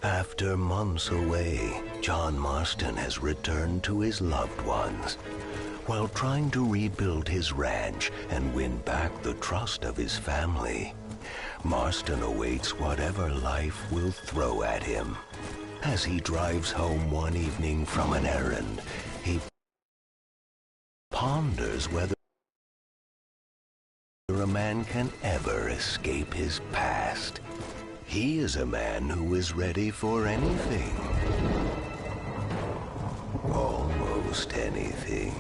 After months away, John Marston has returned to his loved ones. While trying to rebuild his ranch and win back the trust of his family, Marston awaits whatever life will throw at him. As he drives home one evening from an errand, he ponders whether a man can ever escape his past. He is a man who is ready for anything. Almost anything.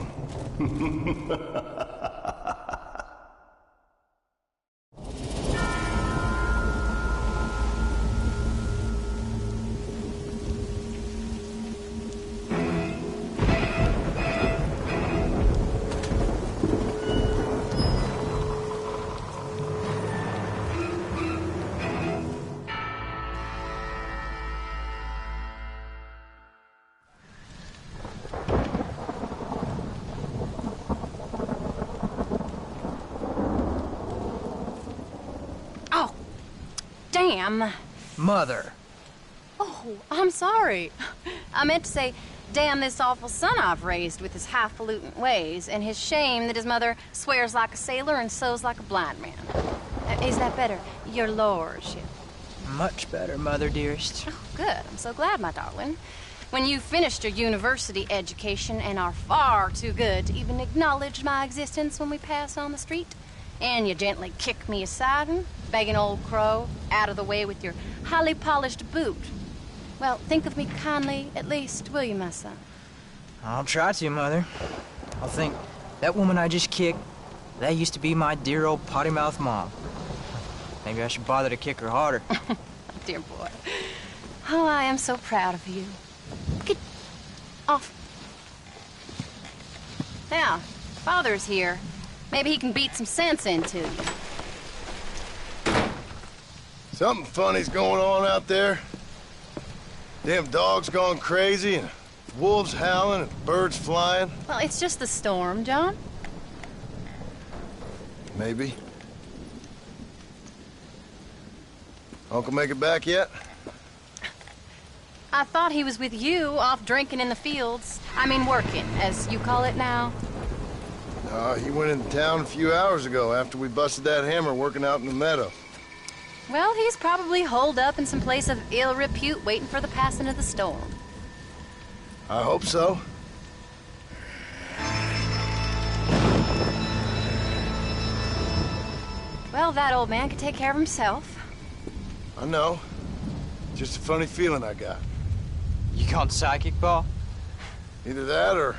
Damn. Mother. Oh, I'm sorry. I meant to say, damn this awful son I've raised with his highfalutin ways, and his shame that his mother swears like a sailor and sews like a blind man. Is that better, your lordship? Much better, Mother dearest. Oh, good. I'm so glad, my darling. When you've finished your university education and are far too good to even acknowledge my existence when we pass on the street, and you gently kick me aside and begging old crow out of the way with your highly polished boot. Well, think of me kindly, at least, will you, my son? I'll try to, Mother. I'll think, that woman I just kicked, that used to be my dear old potty-mouthed mom. Maybe I should bother to kick her harder. Dear boy. Oh, I am so proud of you. Get off. Now, Father's here. Maybe he can beat some sense into you. Something funny's going on out there. Damn dog's gone crazy, and wolves howling, and birds flying. Well, it's just the storm, John. Maybe. Uncle make it back yet? I thought he was with you, off drinking in the fields. I mean, working, as you call it now. He went into town a few hours ago after we busted that hammer working out in the meadow. Well, he's probably holed up in some place of ill repute waiting for the passing of the storm. I hope so. Well, that old man could take care of himself. I know. Just a funny feeling I got. You called psychic, Paul? Either that or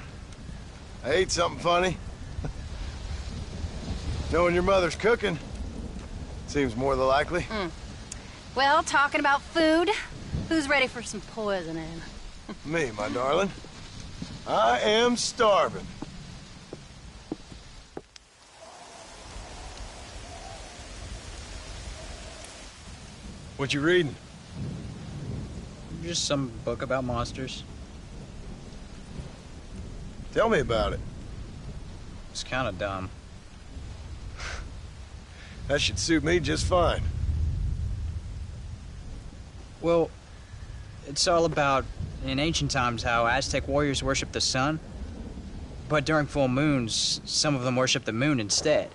I ate something funny. Knowing your mother's cooking seems more than likely. Well, talking about food, who's ready for some poisoning? Me, my darling. I am starving. What you reading? Just some book about monsters. Tell me about it. It's kind of dumb. That should suit me just fine. Well, it's all about, in ancient times, how Aztec warriors worshiped the sun. But during full moons, some of them worship the moon instead.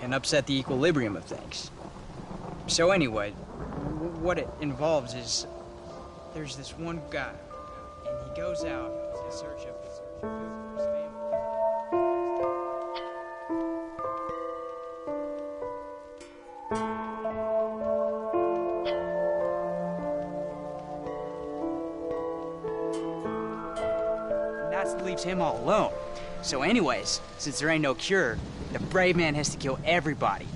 And upset the equilibrium of things. So anyway, what it involves is, there's this one guy, and he goes out in search of food for his family. And that leaves him all alone. So anyways, since there ain't no cure, the brave man has to kill everybody,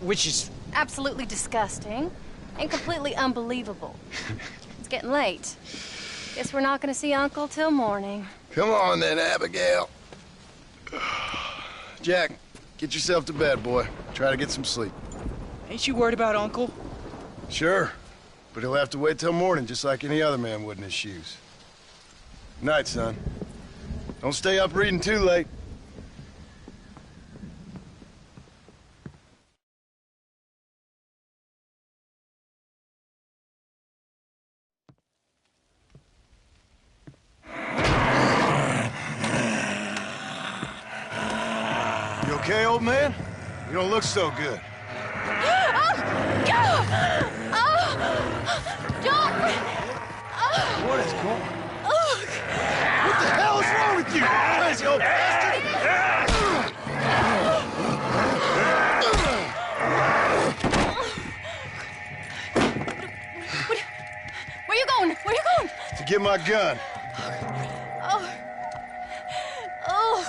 which is Absolutely disgusting and completely unbelievable. It's getting late. Guess we're not gonna see Uncle till morning. Come on then, Abigail. Jack, get yourself to bed, boy. Try to get some sleep. Ain't you worried about Uncle? Sure, but he'll have to wait till morning just like any other man would in his shoes. Night, son. Don't stay up reading too late. okay, old man? You don't look so good. What is going on? What the hell is wrong with you, crazy old bastard? Where you going? Where you going? To get my gun. Oh. Oh.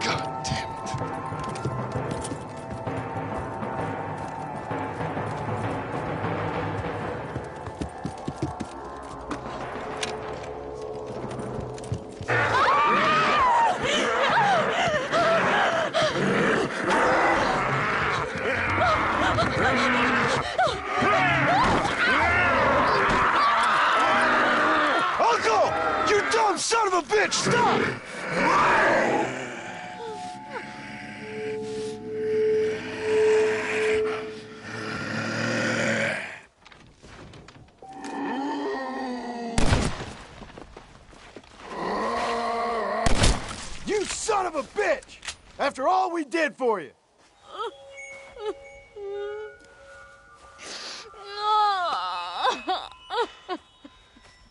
God damn it. Uncle! You dumb son of a bitch! Stop! You son of a bitch! After all we did for you!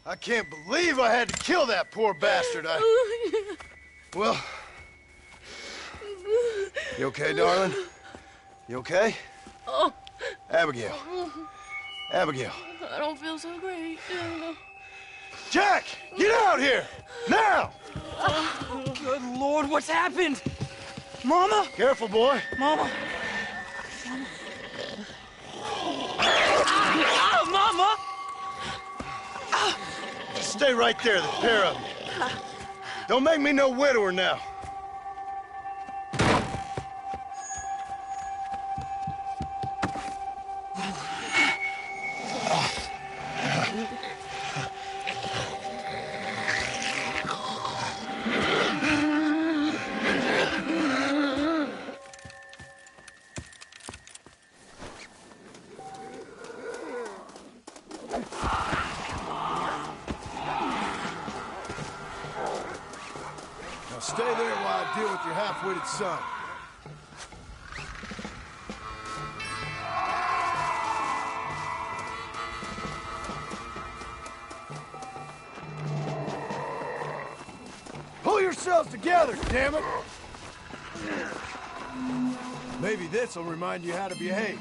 I can't believe I had to kill that poor bastard. Well... You okay, darling? You okay? Abigail. Abigail. I don't feel so great. Jack! Get out here! Now! Good Lord, what's happened? Mama? Careful, boy. Mama? Ah, Mama! Stay right there, the pair of you. Don't make me no widower now. Now stay there while I deal with your half-witted son. Pull yourselves together, damn it! Maybe this will remind you how to behave.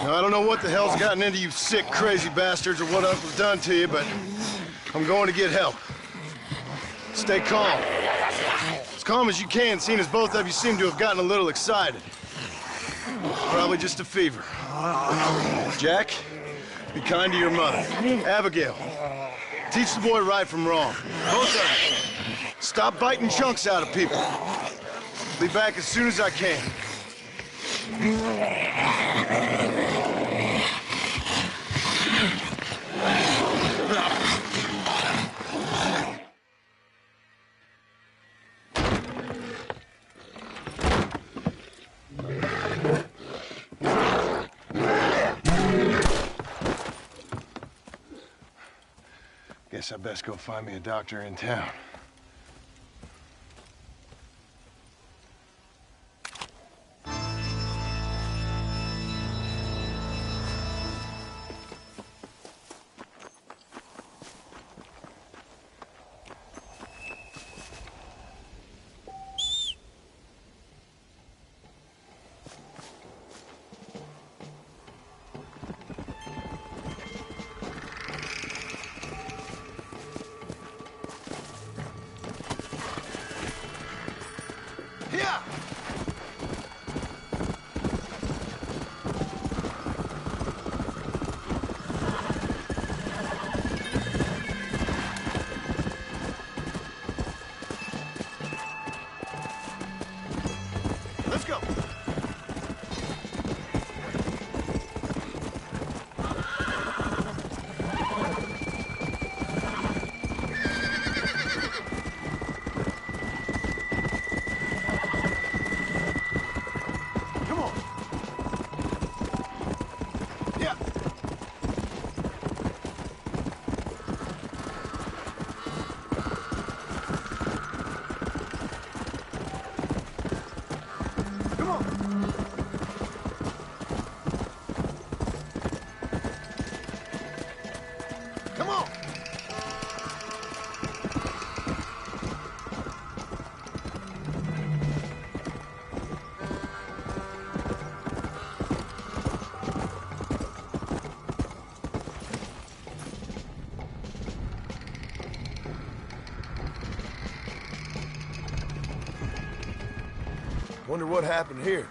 Now, I don't know what the hell's gotten into you sick, crazy bastards or what Uncle's done to you, but I'm going to get help. Stay calm. As calm as you can, seeing as both of you seem to have gotten a little excited. Probably just a fever. Jack, be kind to your mother. Abigail, teach the boy right from wrong. Both of you. Stop biting chunks out of people. Be back as soon as I can. Guess I best go find me a doctor in town. go. Come on. Yeah. Come on. Come on. Wonder what happened here.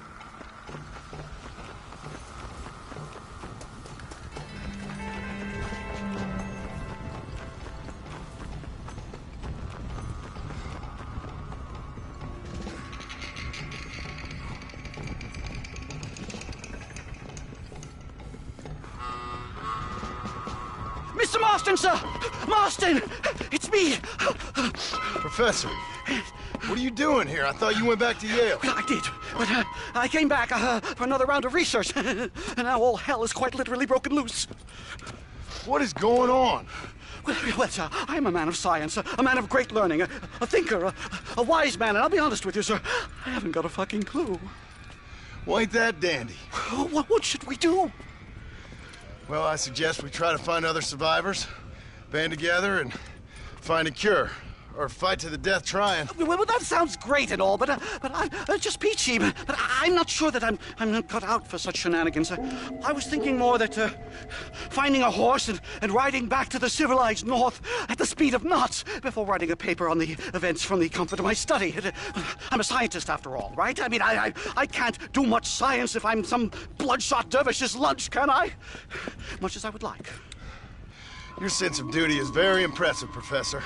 Mr. Marston, sir! Marston! It's me! Professor, what are you doing here? I thought you went back to Yale. I did, but I came back for another round of research, and now all hell is quite literally broken loose. What is going on? Well, sir, I'm a man of science, a man of great learning, a thinker, a wise man, and I'll be honest with you, sir, I haven't got a fucking clue. Well, ain't that dandy? What should we do? Well, I suggest we try to find other survivors, band together, and find a cure. Or fight to the death trying. Well, that sounds great and all, but I'm just peachy. But I'm not sure that I'm not cut out for such shenanigans. I was thinking more that finding a horse and riding back to the civilized north at the speed of knots before writing a paper on the events from the comfort of my study. I'm a scientist after all, right? I mean, I can't do much science if I'm some bloodshot dervish's lunch, can I? Much as I would like. Your sense of duty is very impressive, Professor.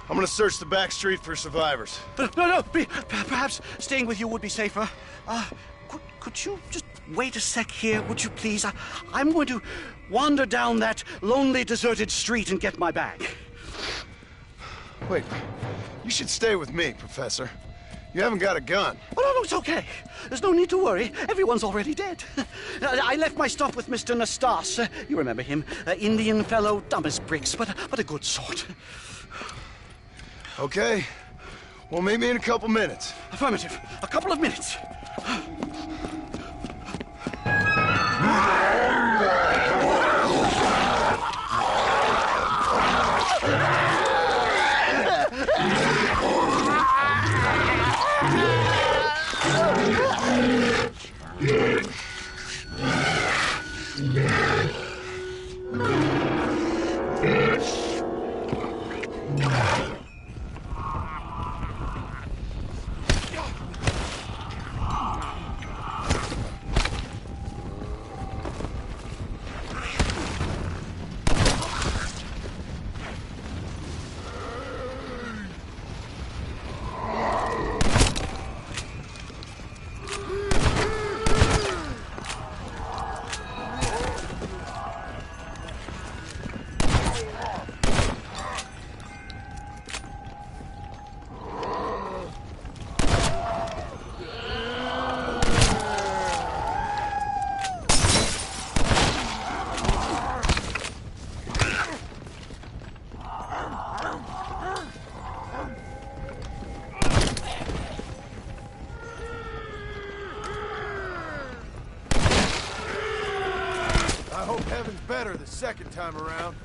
I'm gonna search the back street for survivors. No, perhaps staying with you would be safer. Could you just wait a sec here, would you please? I'm going to wander down that lonely, deserted street and get my bag. Wait, you should stay with me, Professor. You haven't got a gun. Oh, no, it's okay. There's no need to worry. Everyone's already dead. I left my stuff with Mr. Nastas. You remember him. Indian fellow, dumb as bricks, but a good sort. Okay. Well, meet me in a couple minutes. Affirmative. A couple of minutes. Better the second time around.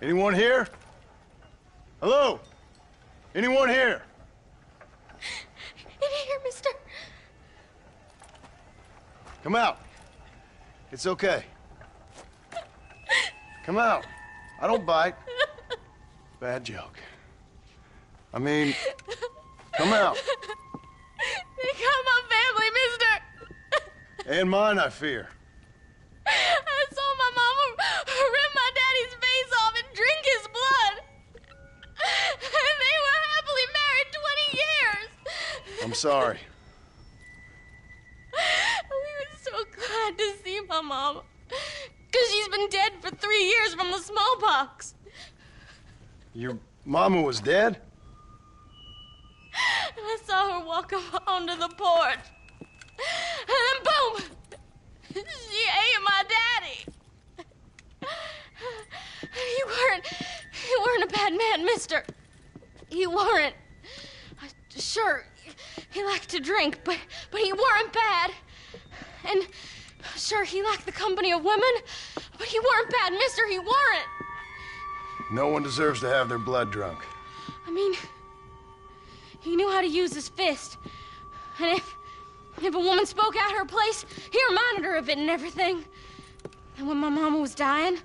Anyone here? Hello? Anyone here? In here, mister. Come out. It's okay. Come out. I don't bite. Bad joke. I mean, come out. They got my family, mister. And mine, I fear. I saw my mama rip my daddy's face off and drink his blood. And they were happily married 20 years. I'm sorry. We were so glad to see my mama. Because she's been dead for 3 years from the smallpox. Your mama was dead? And I saw her walk up onto the porch. And then boom! She ate my daddy. You weren't a bad man, mister. You weren't. Sure, he liked to drink, but he weren't bad. And sure, he liked the company of women, but he weren't bad, mister. He weren't. No one deserves to have their blood drunk. I mean, he knew how to use his fist. And if a woman spoke out her place, he reminded her of it and everything. And when my mama was dying,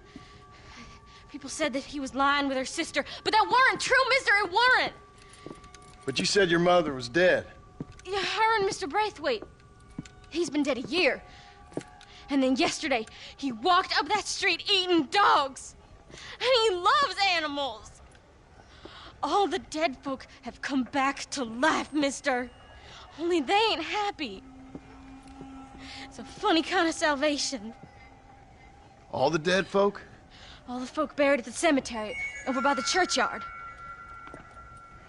people said that he was lying with her sister, but that weren't true, mister. It weren't. But you said your mother was dead. Yeah, her and Mr. Braithwaite. He's been dead a year. And then yesterday, he walked up that street eating dogs. And he loves animals. All the dead folk have come back to life, mister. Only they ain't happy. It's a funny kind of salvation. All the dead folk? All the folk buried at the cemetery, over by the churchyard.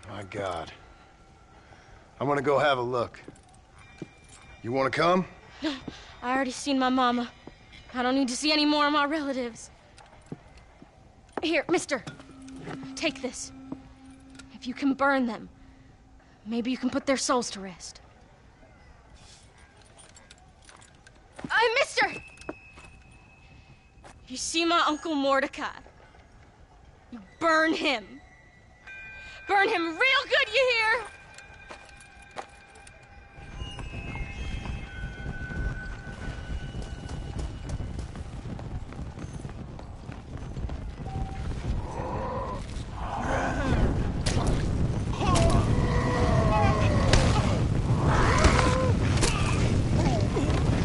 My God. I'm gonna go have a look. You wanna come? No, I already seen my mama. I don't need to see any more of my relatives. Here, mister, take this. If you can burn them, maybe you can put their souls to rest. Mister! If you see my Uncle Mordecai, you burn him. Burn him real good, you hear?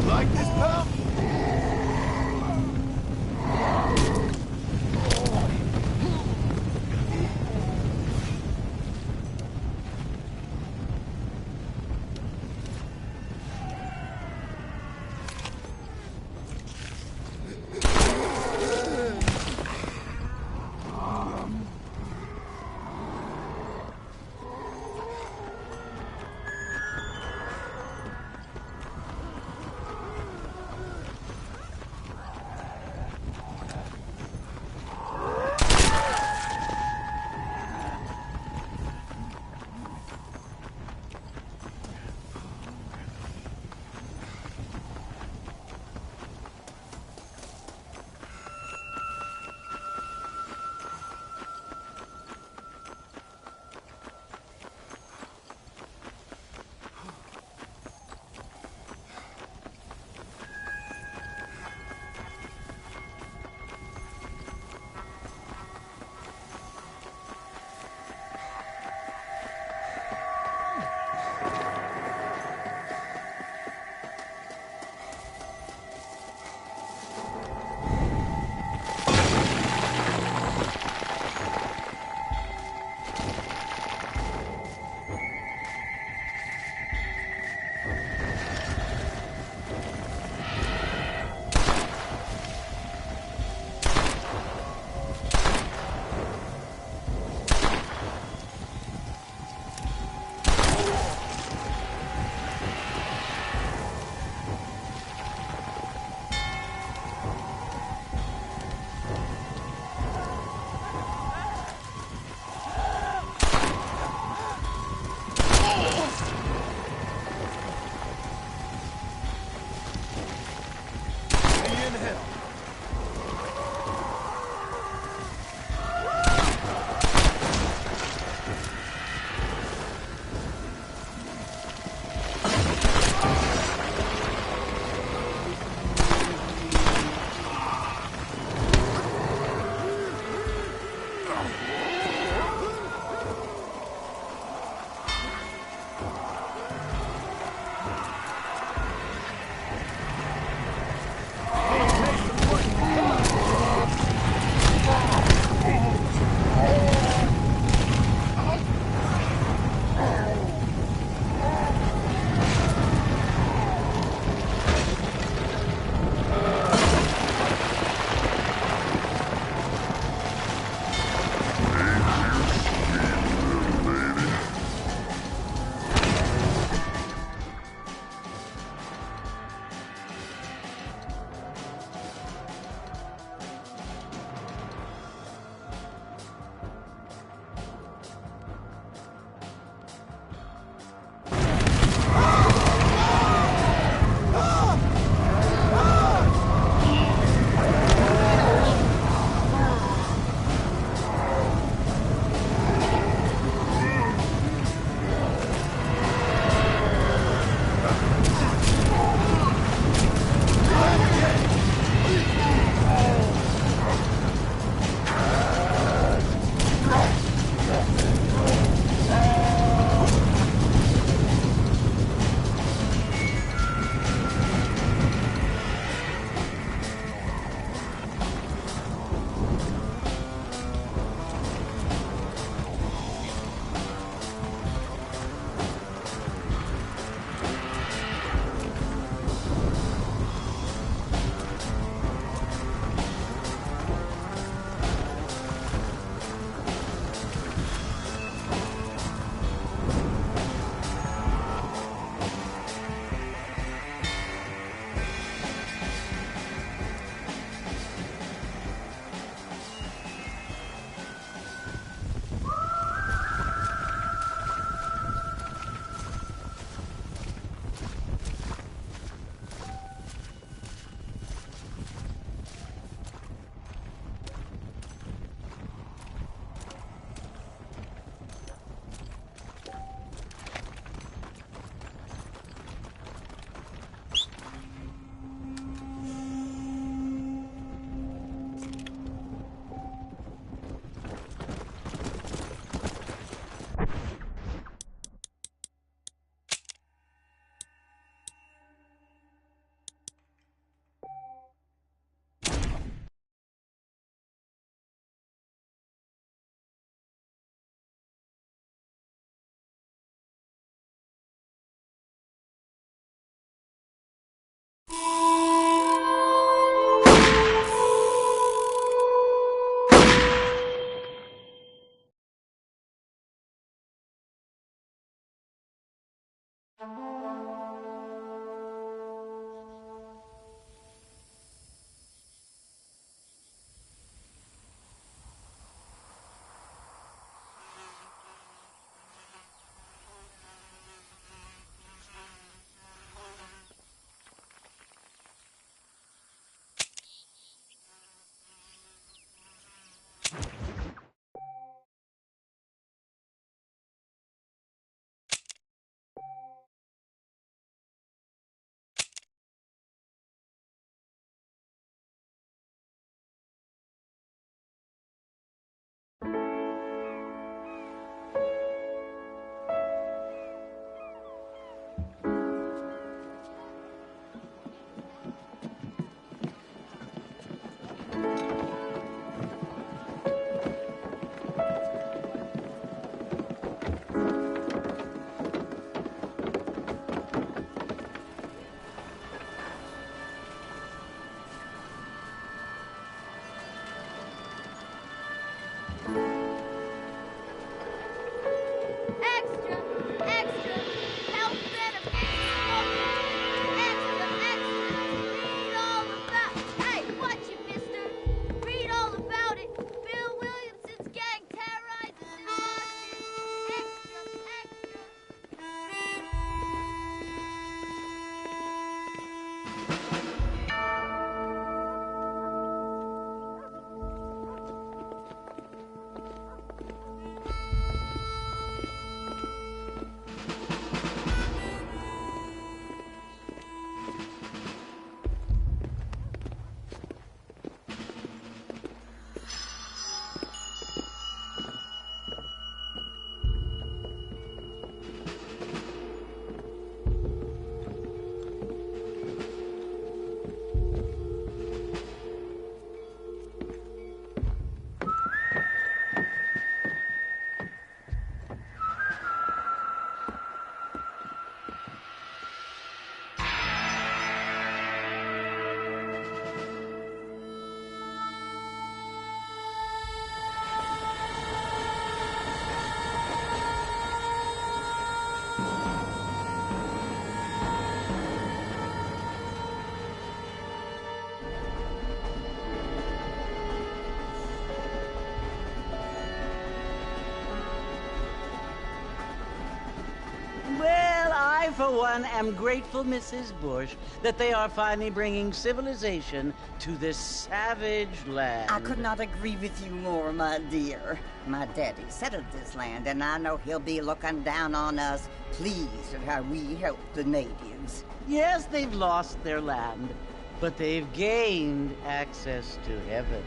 Like this, pal? Extra, extra, health benefits. Extra, extra, read all about. Hey, watch it, mister. Read all about it. Bill Williamson's gang terrorizes New Boston. Extra, extra. Well, I, for one, am grateful, Mrs. Bush, that they are finally bringing civilization to this savage land. I could not agree with you more, my dear. My daddy settled this land, and I know he'll be looking down on us, pleased at how we helped the natives. Yes, they've lost their land, but they've gained access to heaven.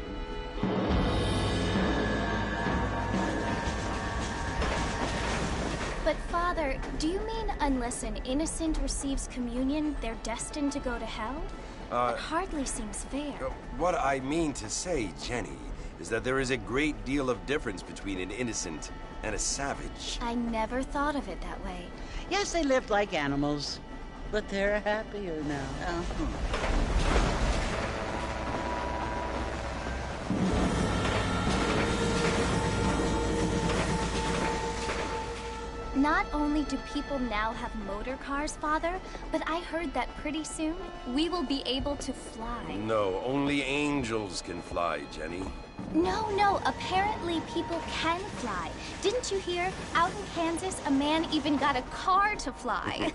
But, Father, do you mean unless an innocent receives communion, they're destined to go to hell? That hardly seems fair. What I mean to say, Jenny, is that there is a great deal of difference between an innocent and a savage. I never thought of it that way. Yes, they lived like animals, but they're happier now. Not only do people now have motor cars, Father, but I heard that pretty soon we will be able to fly. No, only angels can fly, Jenny. No, apparently people can fly. Didn't you hear? Out in Kansas, a man even got a car to fly.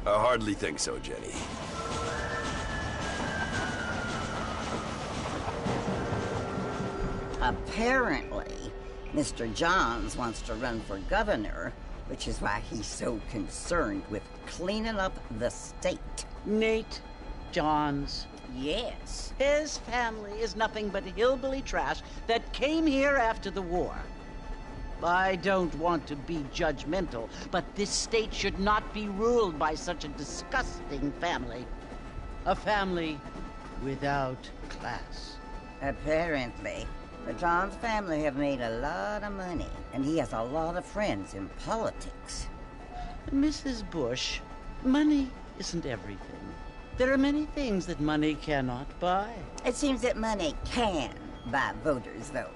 I hardly think so, Jenny. Apparently, Mr. Johns wants to run for governor, which is why he's so concerned with cleaning up the state. Nate Johns. Yes. His family is nothing but hillbilly trash that came here after the war. I don't want to be judgmental, but this state should not be ruled by such a disgusting family. A family without class. Apparently. The Johns family have made a lot of money, and he has a lot of friends in politics. Mrs. Bush, money isn't everything. There are many things that money cannot buy. It seems that money can buy voters, though.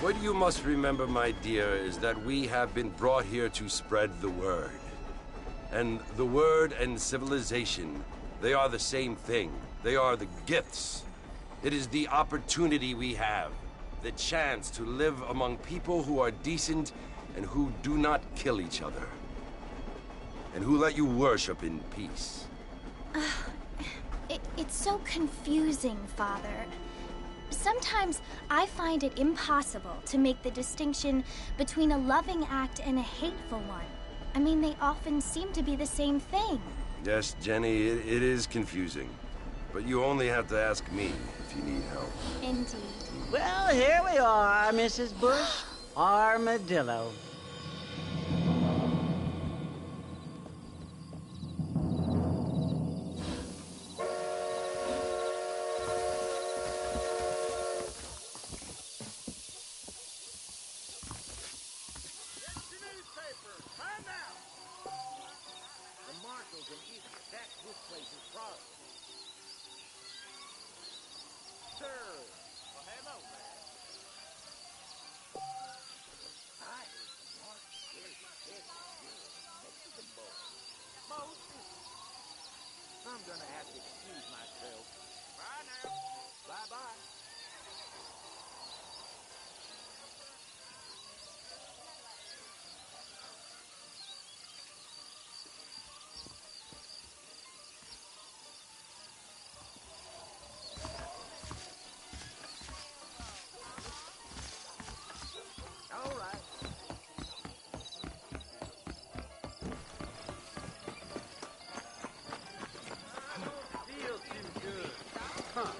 What you must remember, my dear, is that we have been brought here to spread the word. And the word and civilization, they are the same thing. They are the gifts. It is the opportunity we have, the chance to live among people who are decent and who do not kill each other, and who let you worship in peace. It's so confusing, Father. Sometimes I find it impossible to make the distinction between a loving act and a hateful one. I mean, they often seem to be the same thing. Yes, Jenny, it is confusing. But you only have to ask me if you need help. Indeed. Well, here we are, Mrs. Bush. Armadillo. I'm gonna have to excuse myself. Bye now. Bye-bye. All right. Feel too good. Huh.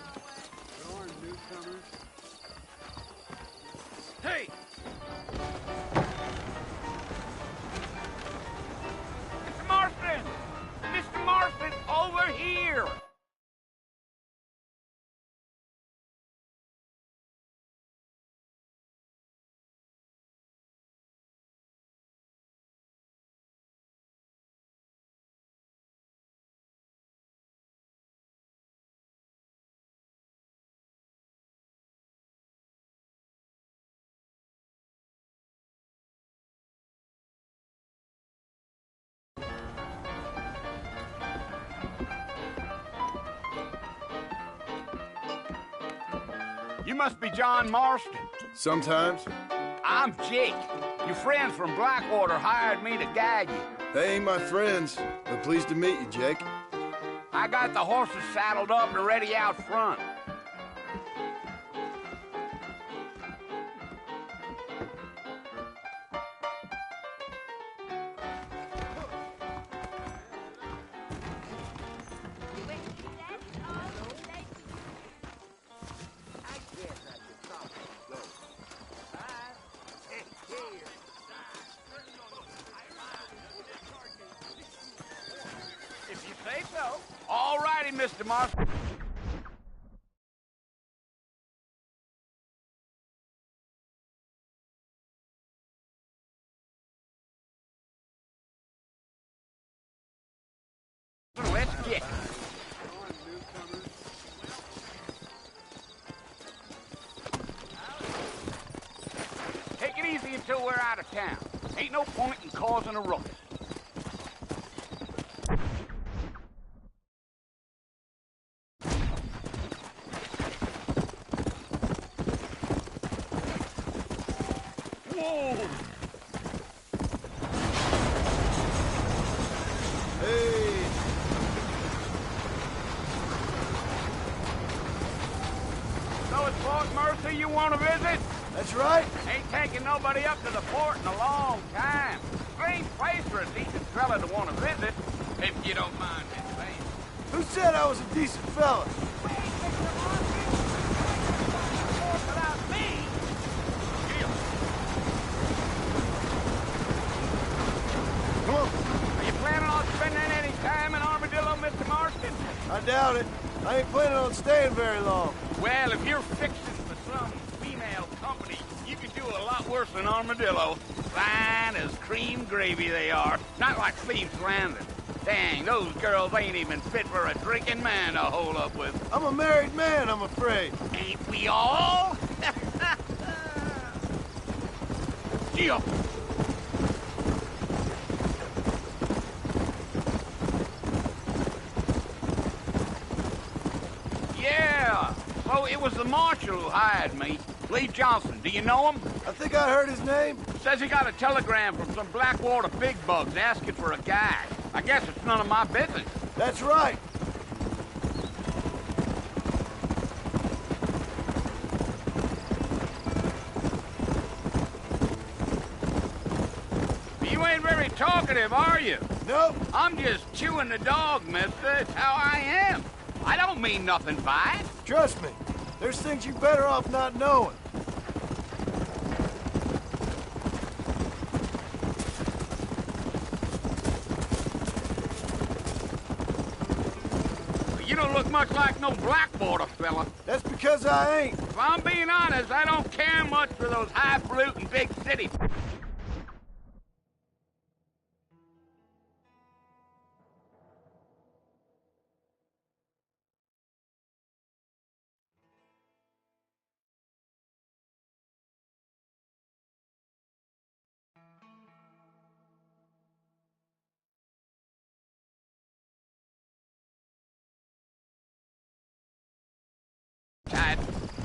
Darn newcomers. Hey! Mr. Marston! Mr. Marston, over here! You must be John Marston. Sometimes. I'm Jake. Your friends from Blackwater hired me to guide you. They ain't my friends, but pleased to meet you, Jake. I got the horses saddled up and ready out front. If you say so. All righty, Mr. Marston. Let's get it. Take it easy until we're out of town. Ain't no point in causing a ruckus. Whoa! Hey! So it's Fort Mercy you want to visit? That's right. Ain't taking nobody up to the fort in a long time. Strange place for a decent fella to want to visit, if you don't mind me saying. Who said I was a decent fella? Without me? Come on. Are you planning on spending any time in Armadillo, Mr. Marston? I doubt it. I ain't planning on staying very long. Well, if you're fixing for some female company, you could do a lot worse than Armadillo. Fine as cream gravy they are. Not like Thieves Landing. Dang, those girls ain't even fit for a drinking man to hole up with. I'm a married man, I'm afraid. Ain't we all? Gee up. Yeah, so it was the marshal who hired me. Lee Johnson, do you know him? I think I heard his name. Says he got a telegram from some Blackwater big bugs asking for a guy. I guess it's none of my business. That's right. You ain't very talkative, are you? Nope. I'm just chewing the dog, mister. It's how I am. I don't mean nothing by it. Trust me. There's things you're better off not knowing. You don't look much like no Blackwater fella. That's because I ain't. If I'm being honest, I don't care much for those highfalutin big city.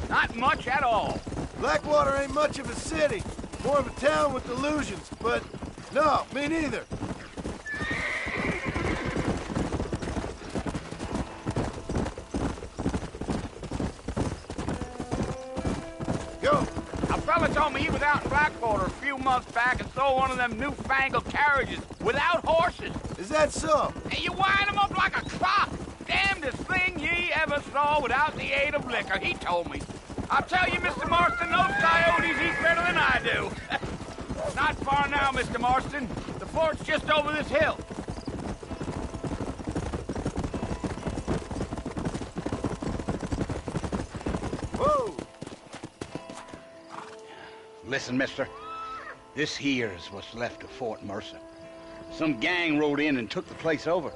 Not much at all. Blackwater ain't much of a city. More of a town with illusions, but no, me neither. Go. A fella told me he was out in Blackwater a few months back and saw one of them newfangled carriages without horses. Is that so? And you wind 'em up like a clock. Damnedest thing ye ever saw without the aid of liquor, he told me. I'll tell you, Mr. Marston, those coyotes eat better than I do. Not far now, Mr. Marston. The fort's just over this hill. Whoa! Listen, mister. This here's what's left of Fort Mercer. Some gang rode in and took the place over.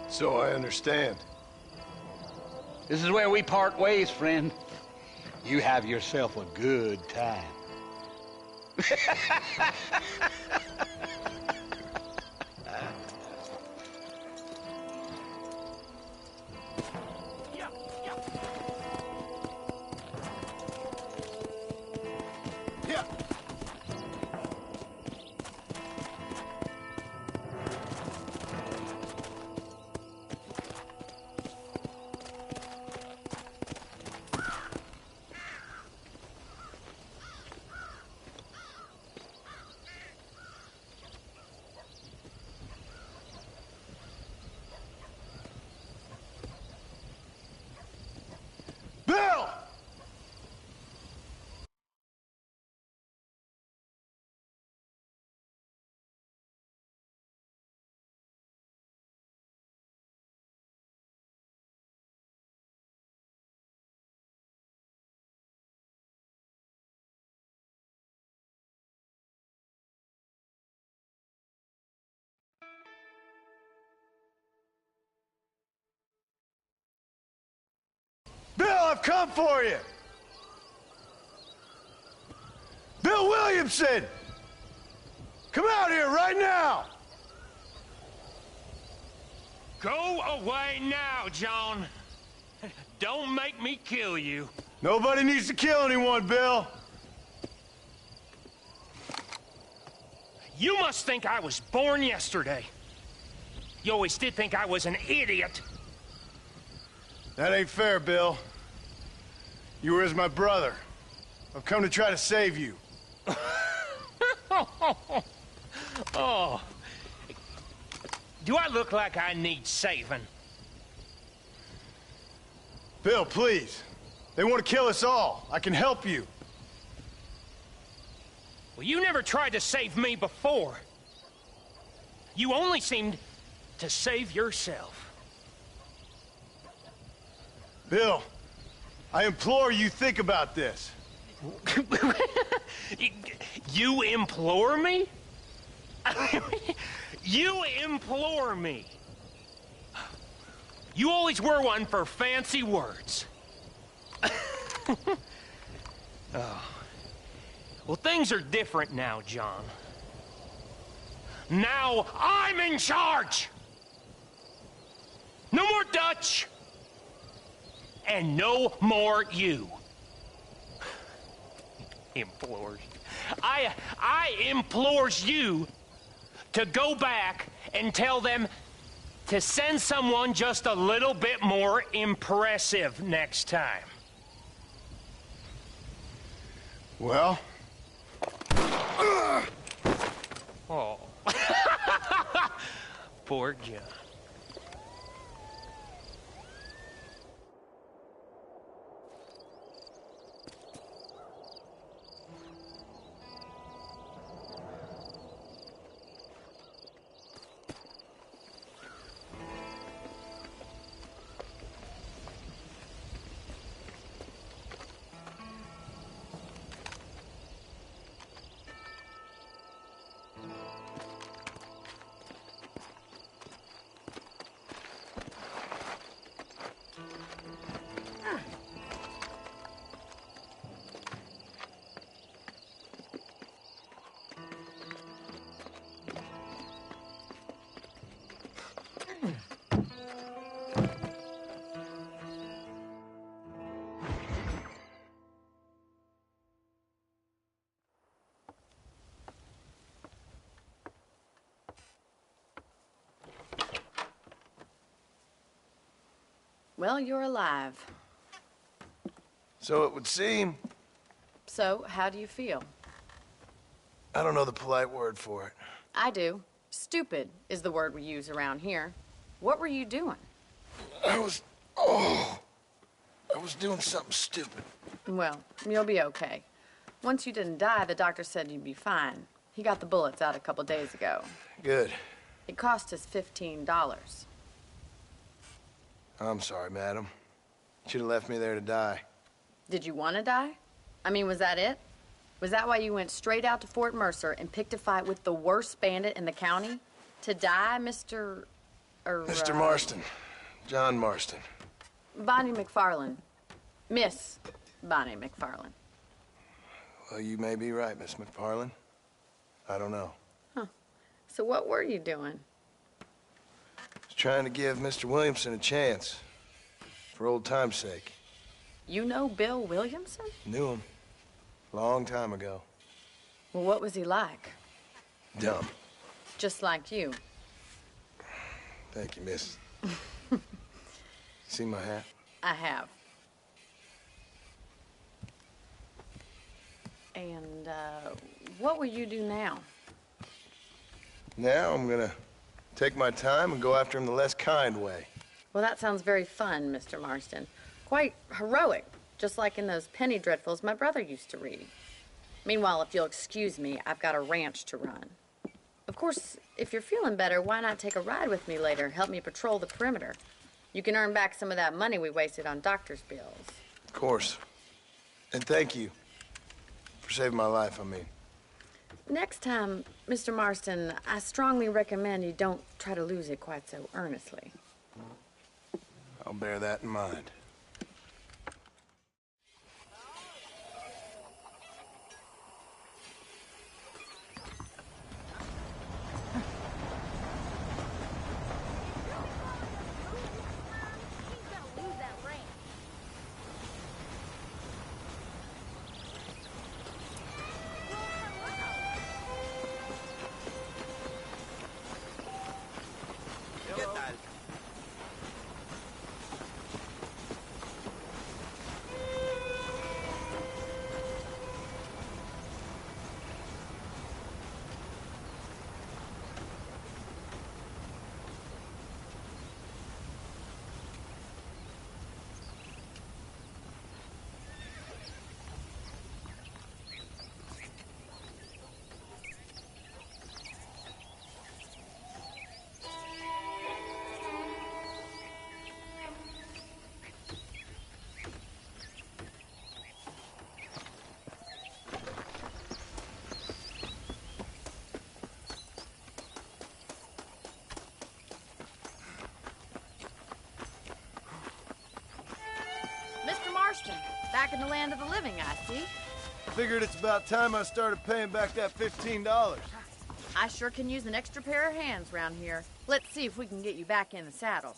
So I understand. This is where we part ways, friend. You have yourself a good time. Yeah. Bill! Bill, I've come for you! Bill Williamson! Come out here right now! Go away now, John. Don't make me kill you. Nobody needs to kill anyone, Bill. You must think I was born yesterday. You always did think I was an idiot. That ain't fair, Bill. You were as my brother. I've come to try to save you. Oh. Do I look like I need saving? Bill, please. They want to kill us all. I can help you. Well, you never tried to save me before. You only seemed to save yourself. Bill, I implore you think about this. You implore me? You implore me. You always were one for fancy words. Oh. Well, things are different now, John. Now I'm in charge. No more Dutch. And no more you. Implores. I implores you to go back and tell them to send someone just a little bit more impressive next time. Well? Oh. Poor John. Well, you're alive. So it would seem. So, how do you feel? I don't know the polite word for it. I do. Stupid is the word we use around here. What were you doing? I was doing something stupid. Well, you'll be okay. Once you didn't die, the doctor said you'd be fine. He got the bullets out a couple days ago. Good. It cost us $15. I'm sorry, madam. Should have left me there to die. Did you want to die? I mean, was that it? Was that why you went straight out to Fort Mercer and picked a fight with the worst bandit in the county? To die, Mr. Mr. Marston. John Marston. Bonnie McFarland. Miss Bonnie McFarland. Well, you may be right, Miss McFarland. I don't know. Huh. So what were you doing? I was trying to give Mr. Williamson a chance. For old time's sake. You know Bill Williamson? Knew him. Long time ago. Well, what was he like? Dumb. Just like you. Thank you, miss. See my hat? I have. And, what will you do now? Now I'm gonna take my time and go after him the less kind way. Well, that sounds very fun, Mr. Marston. Quite heroic, just like in those penny dreadfuls my brother used to read. Meanwhile, if you'll excuse me, I've got a ranch to run. Of course, if you're feeling better, why not take a ride with me later? Help me patrol the perimeter. You can earn back some of that money we wasted on doctor's bills. Of course. And thank you for saving my life, I mean. Next time, Mr. Marston, I strongly recommend you don't try to lose it quite so earnestly. I'll bear that in mind. Back in the land of the living, I see. Figured it's about time I started paying back that $15. I sure can use an extra pair of hands round here. Let's see if we can get you back in the saddle.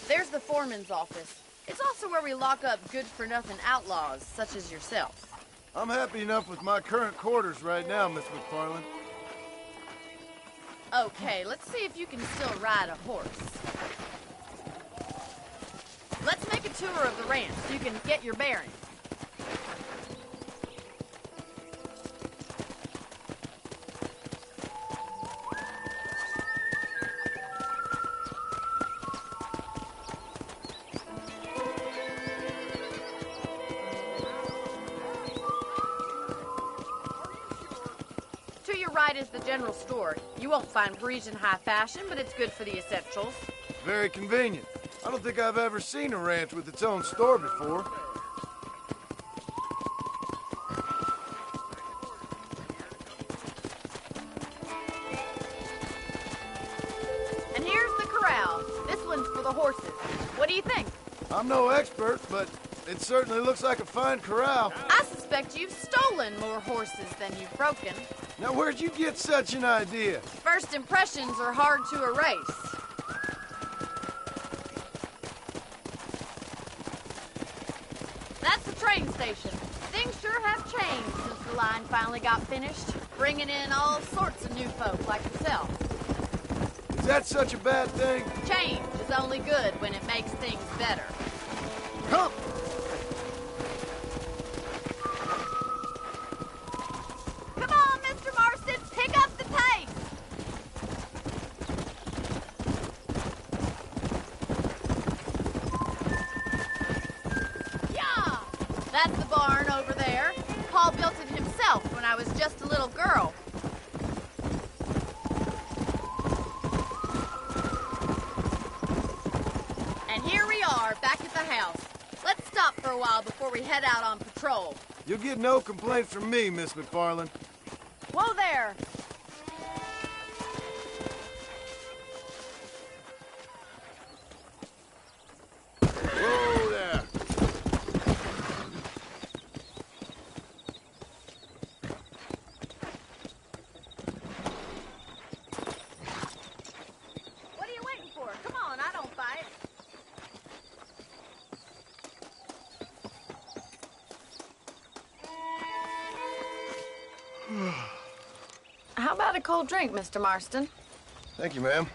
There's the foreman's office. It's also where we lock up good-for-nothing outlaws, such as yourself. I'm happy enough with my current quarters right now, Miss McFarland. Okay, let's see if you can still ride a horse. Let's make a tour of the ranch so you can get your bearings. Right is the general store. You won't find Parisian high fashion, but it's good for the essentials. Very convenient. I don't think I've ever seen a ranch with its own store before. And here's the corral. This one's for the horses. What do you think? I'm no expert, but it certainly looks like a fine corral. I suspect you've stolen more horses than you've broken. Now, where'd you get such an idea? First impressions are hard to erase. train station. Things sure have changed since the line finally got finished, bringing in all sorts of new folk like yourself. Is that such a bad thing? Change is only good when it makes things better. Come! Come on, Mr. Marston, pick up the pace! Yeah! That's the barn over there. Paul built it himself when I was just a little girl. And here we are, back at the house. Let's stop for a while before we head out on patrol. You'll get no complaints from me, Miss McFarland. Whoa there! Whoa there! What are you waiting for? Come on, I don't fight. How about a cold drink, Mr. Marston? Thank you, ma'am.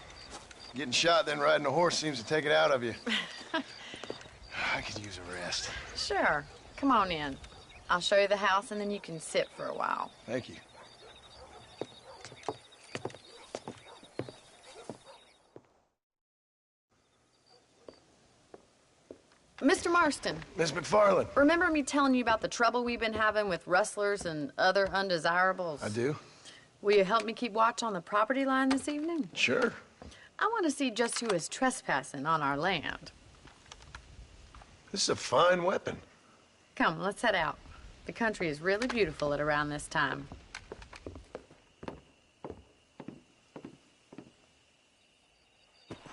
Getting shot, then riding a horse seems to take it out of you. I could use a rest. Sure. Come on in. I'll show you the house, and then you can sit for a while. Thank you. Mr. Marston, Miss McFarland. remember me telling you about the trouble we've been having with rustlers and other undesirables? I do. Will you help me keep watch on the property line this evening? Sure. I want to see just who is trespassing on our land. This is a fine weapon. Come, let's head out. The country is really beautiful at around this time.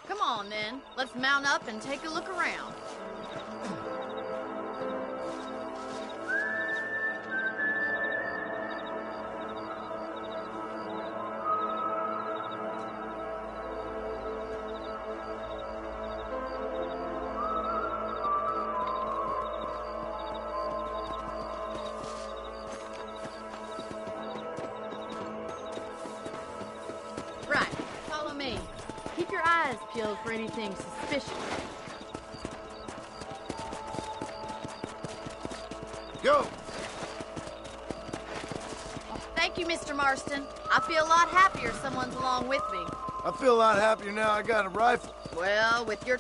Come on, then. Let's mount up and take a look around. Right, follow me. Keep your eyes peeled for anything suspicious. Go! Thank you, Mr. Marston. I feel a lot happier someone's along with me. I feel a lot happier now I got a rifle. Well, with your...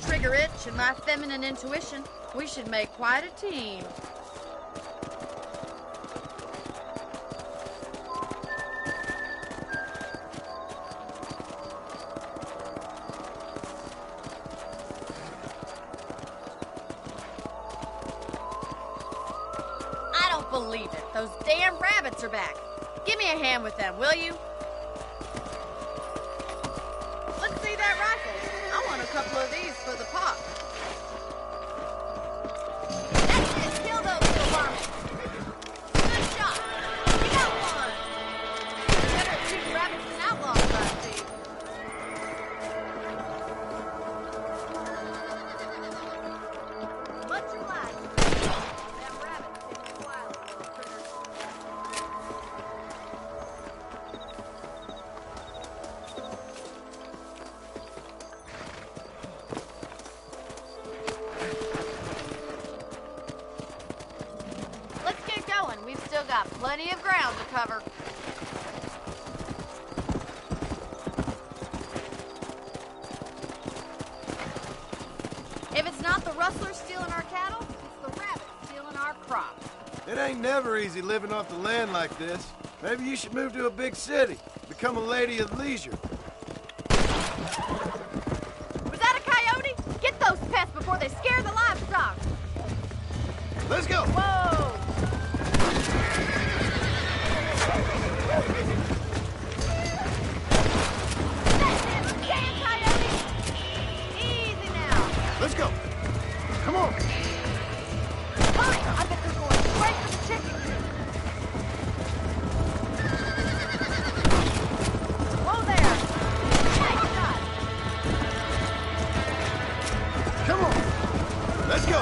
Trigger itch and my feminine intuition, we should make quite a team. I don't believe it. Those damn rabbits are back. Give me a hand with them, will you? Let's see that rifle. I want a couple of these for the pop. That's it. Kill those little varmints. Good shot. You got one. Better at shooting rabbits than outlaws, I see. Much obliged. Them rabbits take a while, little critters. Let's get going. We've still got plenty of ground to cover. If it's not the rustlers stealing our cattle, it's the rabbits stealing our crops. It ain't never easy living off the land like this. Maybe you should move to a big city. Become a lady of leisure. Was that a coyote? Get those pests before they scare the livestock. Let's go! Whoa! That's it! Damn coyote! Easy now. Let's go! Come on! Hurry! I bet they're going straight for the chicken coop. Whoa there! Nice shot! Come on! Let's go!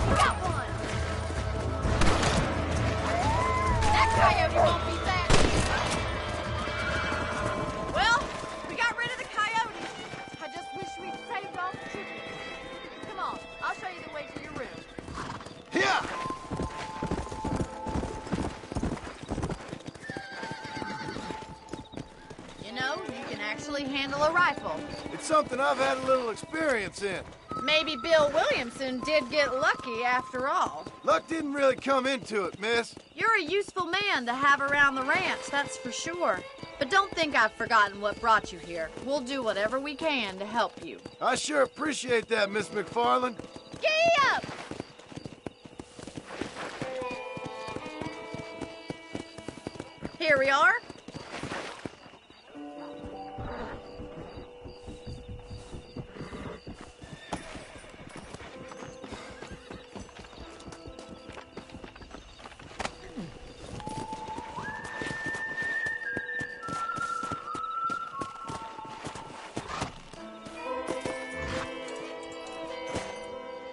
Got one! That coyote won't be fat. Well, we got rid of the coyotes. I just wish we'd saved all the chickens. Come on, I'll show you the way to your room. Here! You know, you can actually handle a rifle. It's something I've had a little experience in. Maybe Bill Williamson did get lucky after all. Luck didn't really come into it, miss. You're a useful man to have around the ranch, that's for sure. But don't think I've forgotten what brought you here. We'll do whatever we can to help you. I sure appreciate that, Miss McFarland. Giddy up! Here we are.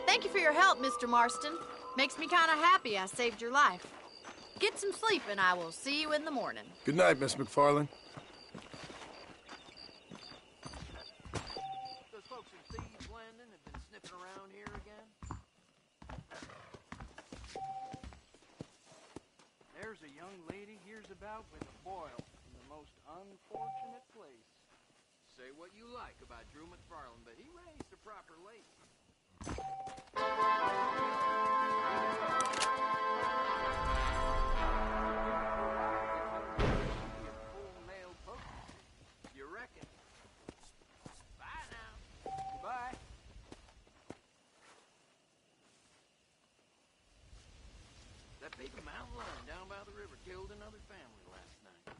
Thank you for your help, Mr. Marston. Makes me kind of happy I saved your life. Get some sleep and I will see you in the morning. Good night, Miss McFarland. Those folks in Thieves Landing have been sniffing around here again. There's a young lady hears about with a boil in the most unfortunate place. Say what you like about Drew McFarland, but he raised a proper lady. Full-nailed poke. You reckon? Bye now. Goodbye. That big mountain lion down by the river killed another family last night.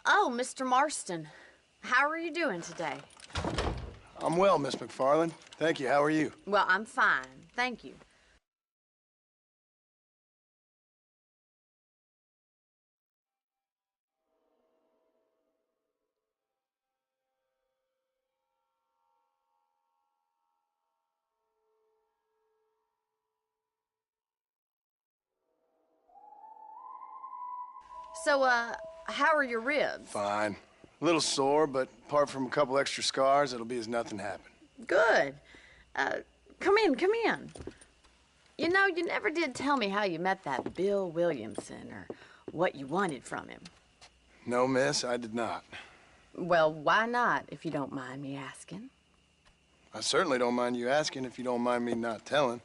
Oh, Mr. Marston. How are you doing today? I'm well, Miss McFarland. Thank you. How are you? Well, I'm fine. Thank you. So, how are your ribs? Fine. A little sore, but apart from a couple extra scars, it'll be as nothing happened. Good. Come in, come in. You know, you never did tell me how you met that Bill Williamson or what you wanted from him. No, miss, I did not. Well, why not, if you don't mind me asking? I certainly don't mind you asking if you don't mind me not telling.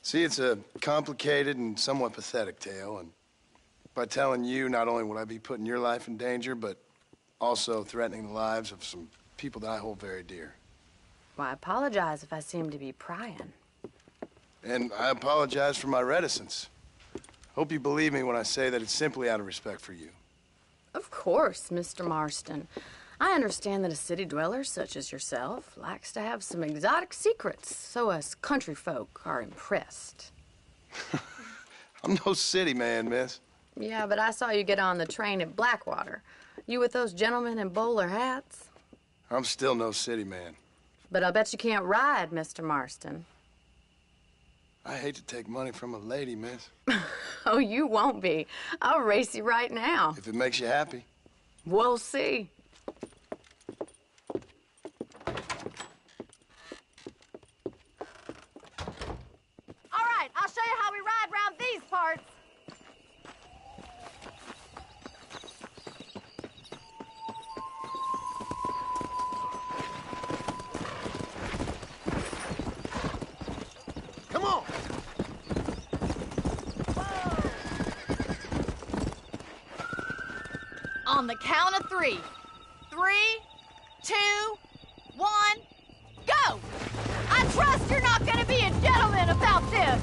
See, it's a complicated and somewhat pathetic tale, and by telling you, not only would I be putting your life in danger, but also threatening the lives of some people that I hold very dear. Well, I apologize if I seem to be prying. And I apologize for my reticence. Hope you believe me when I say that it's simply out of respect for you. Of course, Mr. Marston. I understand that a city dweller such as yourself likes to have some exotic secrets, so us country folk are impressed. I'm no city man, miss. Yeah, but I saw you get on the train at Blackwater. You with those gentlemen in bowler hats? I'm still no city man. But I'll bet you can't ride, Mr. Marston. I hate to take money from a lady, miss. Oh, you won't be. I'll race you right now. If it makes you happy. We'll see. All right, I'll show you how we ride around these parts. Come on! On the count of 3. 3, 2, 1, go! I trust you're not gonna be a gentleman about this.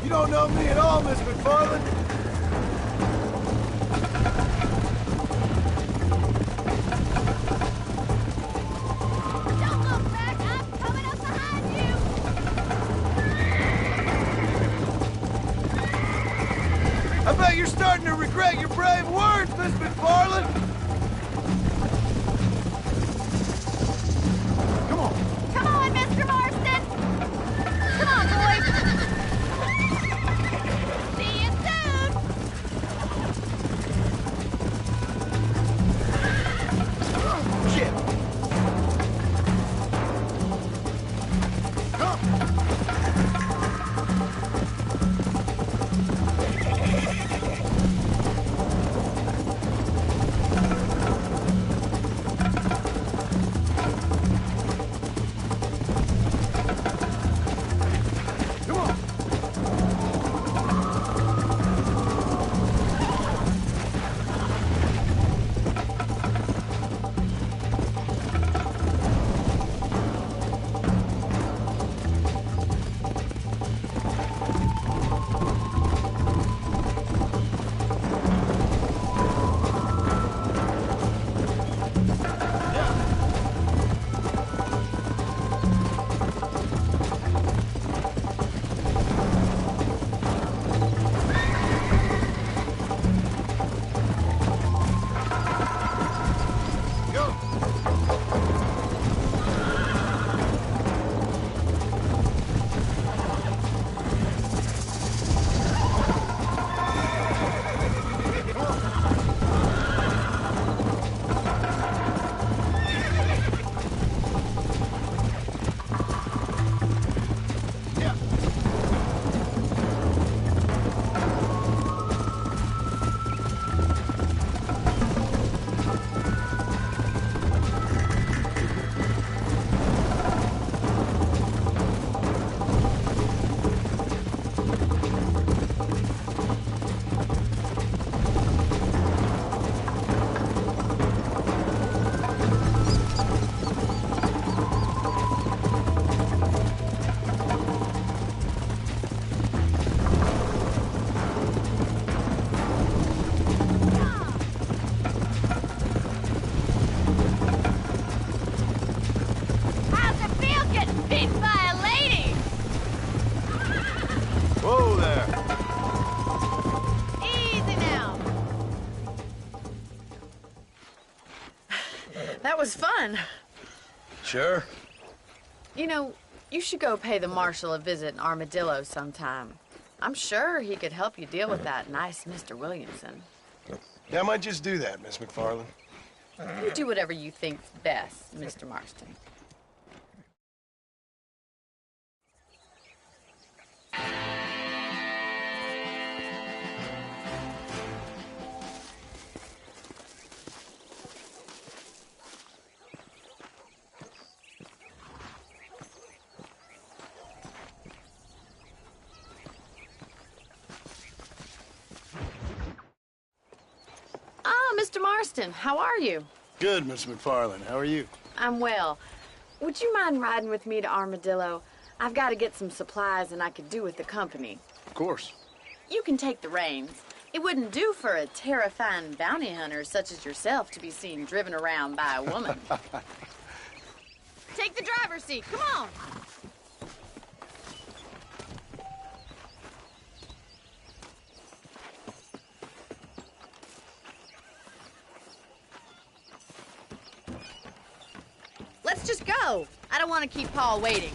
You don't know me at all, Miss McFarland. Don't look back, I'm coming up behind you. I bet you're starting to regret your brave words, Miss McFarland. Come on. Come on, Mr. Marston. Come on, boys. See you soon. fun. Sure. You know, you should go pay the marshal a visit in Armadillo sometime. I'm sure he could help you deal with that nice Mr. Williamson. Yeah, I might just do that, Miss McFarland. You do whatever you think's best, Mr. Marston. Ah, Mr. Marston, how are you? Good, Miss McFarland. How are you? I'm well. Would you mind riding with me to Armadillo? I've got to get some supplies and I could do with the company. Of course. You can take the reins. It wouldn't do for a terrifying bounty hunter such as yourself to be seen driven around by a woman. Take the driver's seat. Come on. Let's just go. I don't want to keep Paul waiting.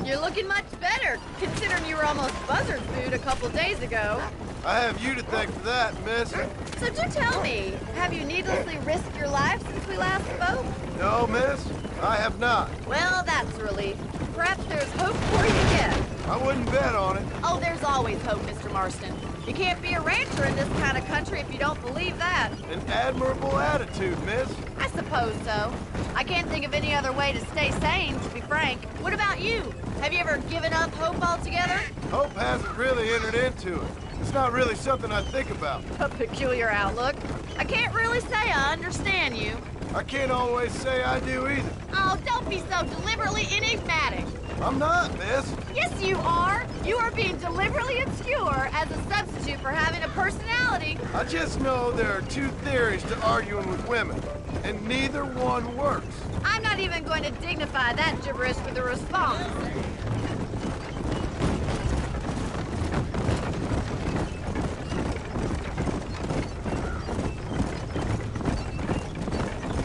You're looking much better, considering you were almost buzzard food a couple days ago. I have you to thank for that, miss. So do tell me, have you needlessly risked your life since we last spoke? No, miss. I have not. Well, that's a relief. Perhaps there's hope for you yet. I wouldn't bet on it. Oh, there's always hope, Mr. Marston. You can't be a rancher in this kind of country if you don't believe that. An admirable attitude, miss. I suppose so. I can't think of any other way to stay sane, to be frank. What about you? Have you ever given up hope altogether? Hope hasn't really entered into it. It's not really something I think about. A peculiar outlook. I can't really say I understand you. I can't always say I do either. Oh, don't be so deliberately enigmatic. I'm not, miss. Yes, you are. You are being deliberately obscure as a substitute for having a personality. I just know there are two theories to arguing with women, and neither one works. I'm not even going to dignify that gibberish with a response.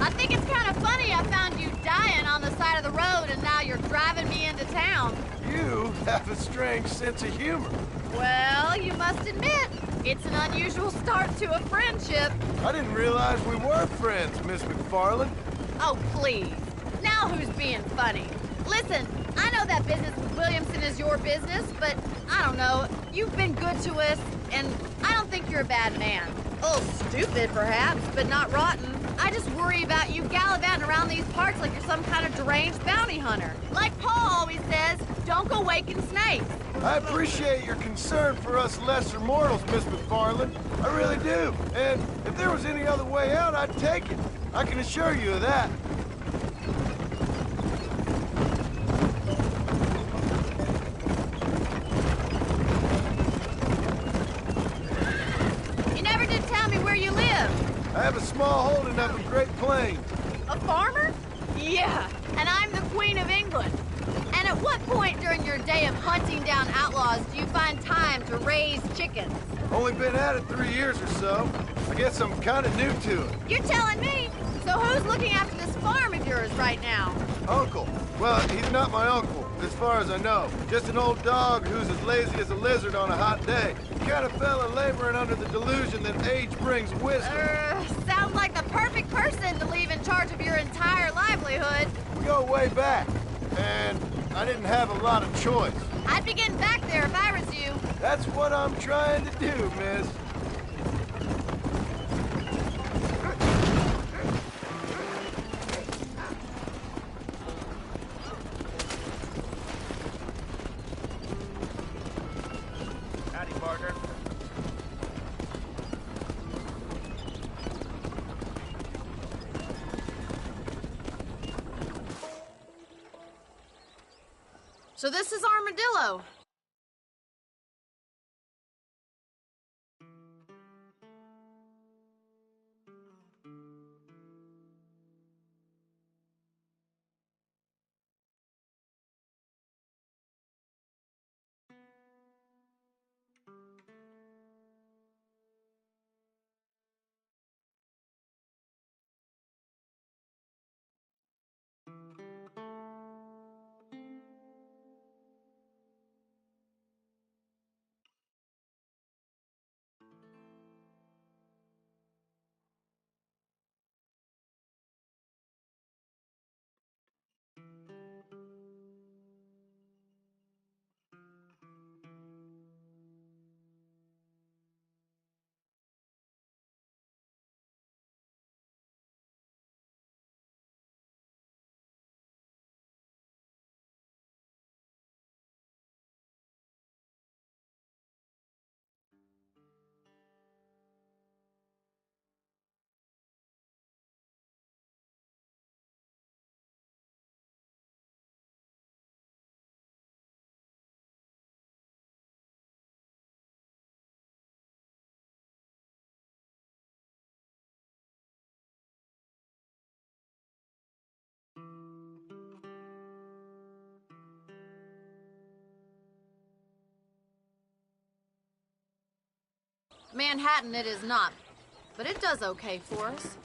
I think it's kind of funny I found you dying on the side of the road and now you're driving me into town. You have a strange sense of humor. Well, you must admit, it's an unusual start to a friendship. I didn't realize we were friends, Miss McFarland. Oh, please. Now who's being funny? Listen, I know that business with Williamson is your business, but I don't know. You've been good to us, and I don't think you're a bad man. A little stupid, perhaps, but not rotten. I just worry about you gallivanting around these parts like you're some kind of deranged bounty hunter. Like Paul always says, don't go waking snakes. I appreciate your concern for us lesser mortals, Miss McFarland. I really do. And if there was any other way out, I'd take it. I can assure you of that. You never did tell me where you live. I have a small holding up in Great Plains. A farmer? Yeah, and I'm the Queen of England. And at what point during your day of hunting down outlaws do you find time to raise chickens? Only been at it 3 years or so. I guess I'm kind of new to it. You're telling me? So who's looking after this farm of yours right now? Uncle. Well, he's not my uncle, as far as I know. Just an old dog who's as lazy as a lizard on a hot day. Kind of fella laboring under the delusion that age brings wisdom. Sounds like the perfect person to leave in charge of your entire livelihood. We go way back, and I didn't have a lot of choice. I'd be getting back there if I was you. That's what I'm trying to do, miss. Howdy, partner. So this is Armadillo. Manhattan it is not, but it does okay for us.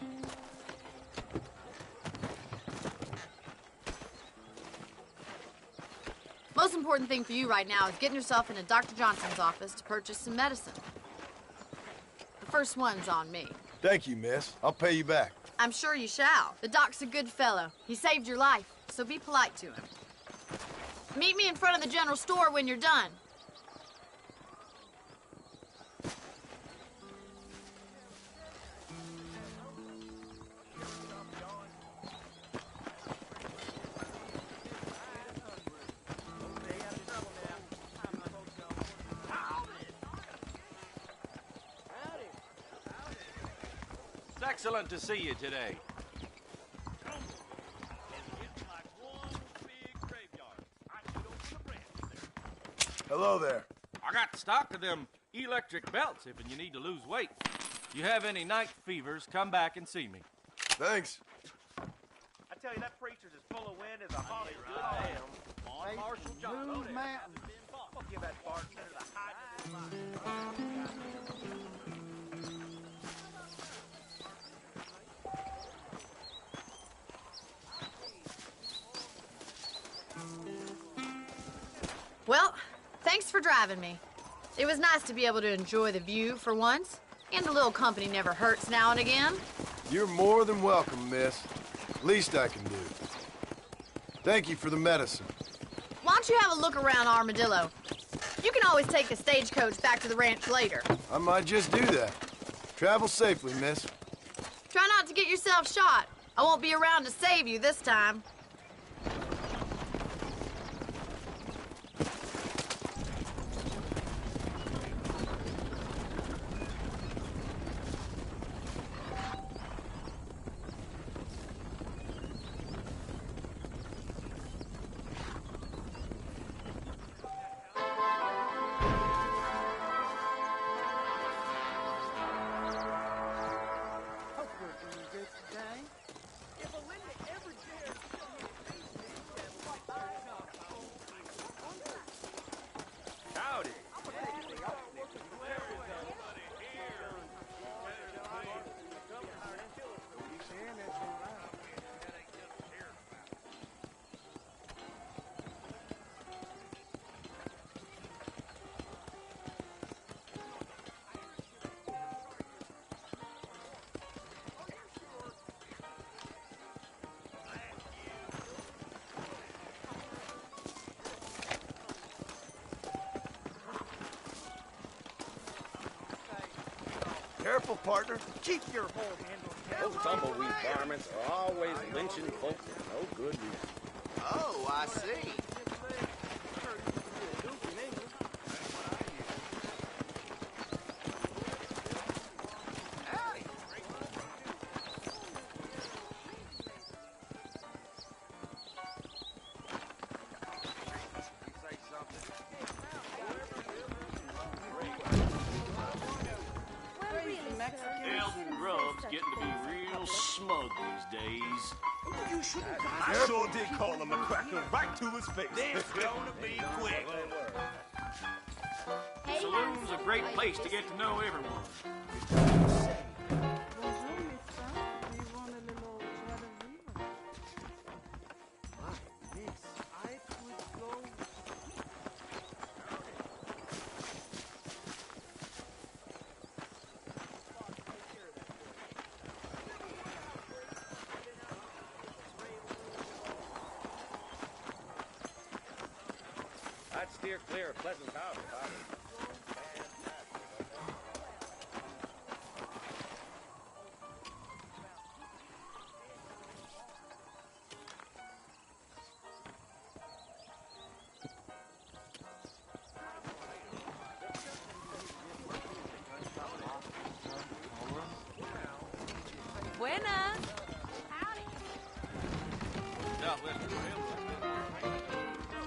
Most important thing for you right now is getting yourself into Dr. Johnson's office to purchase some medicine. The first one's on me. Thank you, miss. I'll pay you back. I'm sure you shall. The doc's a good fellow. He saved your life, so be polite to him. Meet me in front of the general store when you're done. It's excellent to see you today. Hello there. I got stock of them electric belts if you need to lose weight. If you have any night fevers, come back and see me. Thanks. I tell you, that preacher's as full of wind as a holly good ham. On Marshall Johnson. Mountain. I'll give that bartender the high. Well, thanks for driving me. It was nice to be able to enjoy the view for once, and a little company never hurts now and again. You're more than welcome, miss. Least I can do. Thank you for the medicine. Why don't you have a look around Armadillo? You can always take a stagecoach back to the ranch later. I might just do that. Travel safely, miss. Try not to get yourself shot. I won't be around to save you this time. Howdy. Careful, partner. Keep your whole handle. Those tumbleweed varmints are always lynching folks for no good reason. Oh, I see. Elton Grubb's getting to be real smug these days. You shouldn't. I sure did call him a cracker right to his face. It's gonna be quick. Saloon's a great place to get to know everyone. I'd steer clear of Pleasant Valley if I were. Buenas.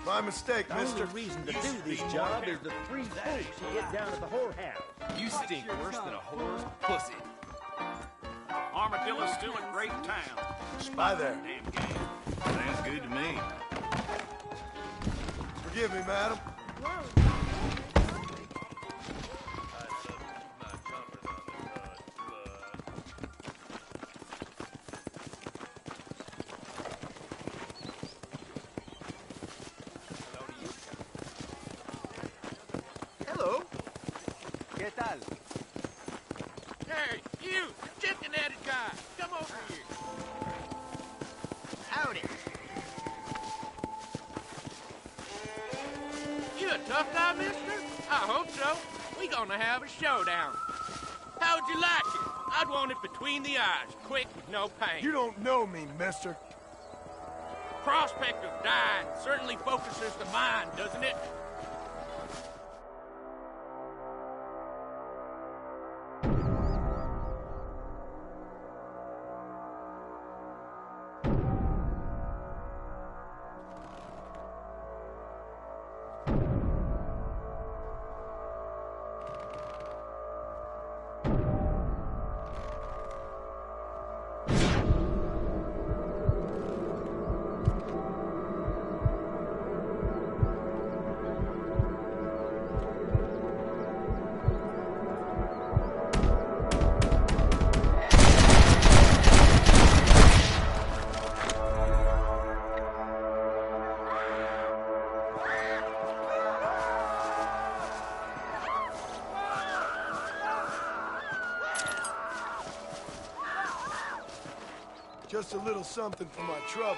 My mistake, mister. The reason to do this job is the three folks who get down at the whorehouse. You stink worse than a whore's pussy. Armadillo's still a great town. Bye there. Damn game. Sounds good to me. Forgive me, madam. pal. Hey, you, chicken-headed guy, come over here. Howdy. You a tough guy, mister? I hope so. We gonna have a showdown. How would you like it? I'd want it between the eyes, quick, no pain. You don't know me, mister. Prospect of dying certainly focuses the mind, doesn't it? Just a little something for my troubles.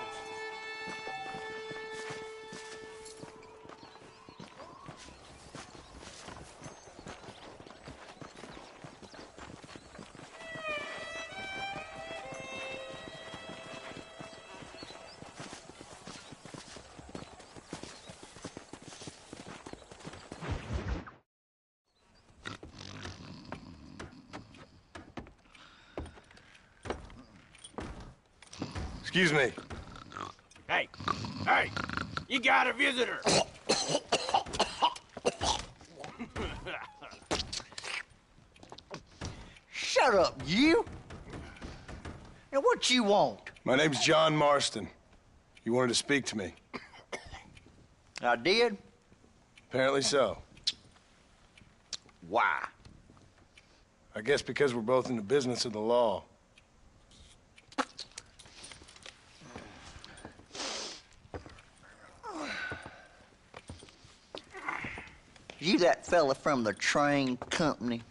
Excuse me. Hey, hey, you got a visitor. Shut up, you! Now, what you want? My name's John Marston. You wanted to speak to me. I did? Apparently so. Why? I guess because we're both in the business of the law. You that fella from the train company?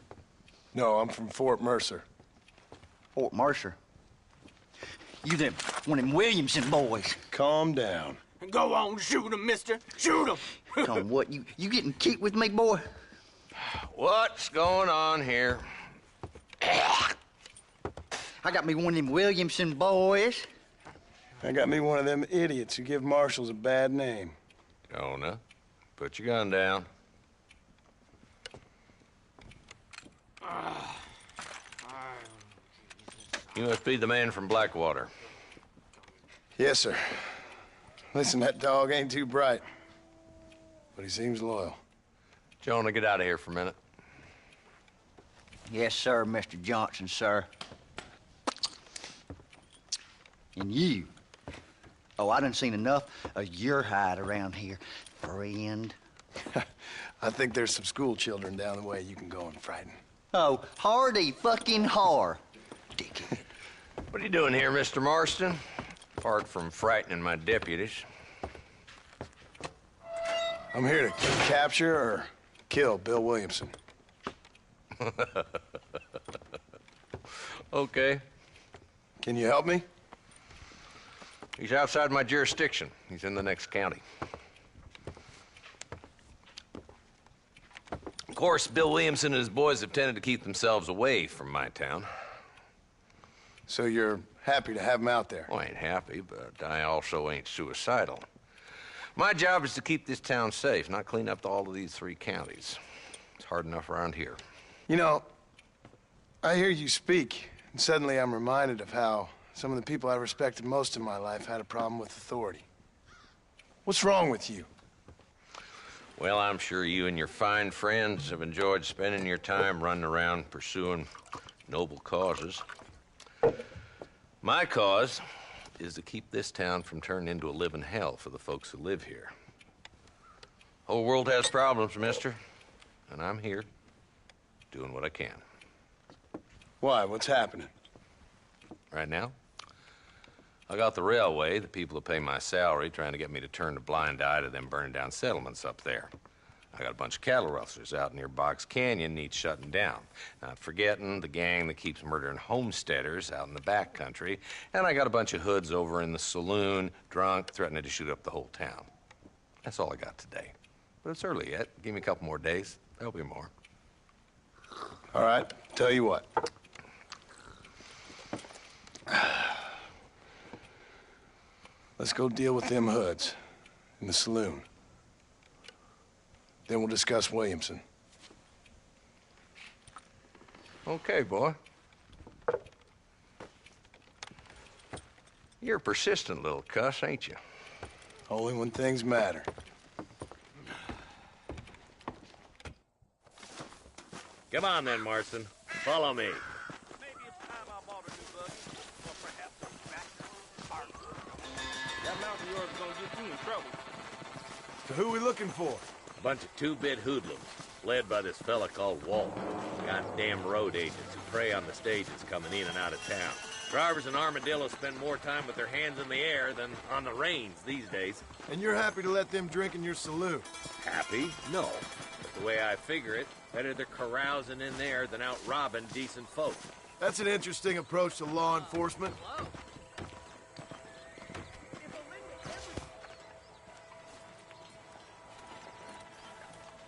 No, I'm from Fort Mercer. Fort Mercer? You them, one of them Williamson boys. Calm down. Go on, shoot him, mister. Shoot him. Come on, what, you getting cute with me, boy? What's going on here? I got me one of them Williamson boys. I got me one of them idiots who give marshals a bad name. Jonah, put your gun down. You must be the man from Blackwater. Yes, sir. Listen, that dog ain't too bright, but he seems loyal. Jonah, get out of here for a minute. Yes, sir, Mr. Johnson, sir. And you. Oh, I done seen enough of your hide around here, friend. I think there's some school children down the way you can go and frighten. Oh, hardy fucking har. What are you doing here, Mr. Marston? Apart from frightening my deputies. I'm here to capture or kill Bill Williamson. Okay. Can you help me? He's outside my jurisdiction. He's in the next county. Of course, Bill Williamson and his boys have tended to keep themselves away from my town. So you're happy to have him out there? Well, I ain't happy, but I also ain't suicidal. My job is to keep this town safe, not clean up all of these 3 counties. It's hard enough around here. You know, I hear you speak, and suddenly I'm reminded of how some of the people I respected most in my life had a problem with authority. What's wrong with you? Well, I'm sure you and your fine friends have enjoyed spending your time running around pursuing noble causes. My cause is to keep this town from turning into a living hell for the folks who live here. Whole world has problems, mister, and I'm here doing what I can. Why? What's happening? Right now, I got the railway, the people who pay my salary, trying to get me to turn a blind eye to them burning down settlements up there. I got a bunch of cattle rustlers out near Boggs Canyon needs shutting down. Not forgetting the gang that keeps murdering homesteaders out in the back country. And I got a bunch of hoods over in the saloon, drunk, threatening to shoot up the whole town. That's all I got today. But it's early yet. Give me a couple more days. There'll be more. All right, tell you what. Let's go deal with them hoods in the saloon. Then we'll discuss Williamson. Okay, boy. You're a persistent little cuss, ain't you? Only when things matter. Come on then, Marston. Follow me. That mount of yours is gonna get you in trouble. So who we looking for? A bunch of two-bit hoodlums, led by this fella called Walt. Goddamn road agents who prey on the stages coming in and out of town. Drivers in Armadillo spend more time with their hands in the air than on the reins these days. And you're happy to let them drink in your saloon? Happy? No. But the way I figure it, better they're carousing in there than out robbing decent folk. That's an interesting approach to law enforcement.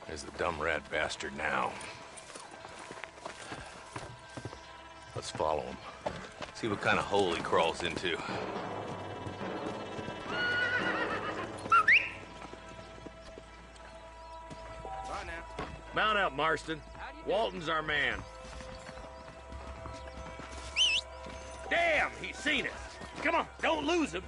There's the dumb rat bastard now. Let's follow him. See what kind of hole he crawls into. Mount up, Marston. Walton's our man. Damn, he's seen us. Come on, don't lose him.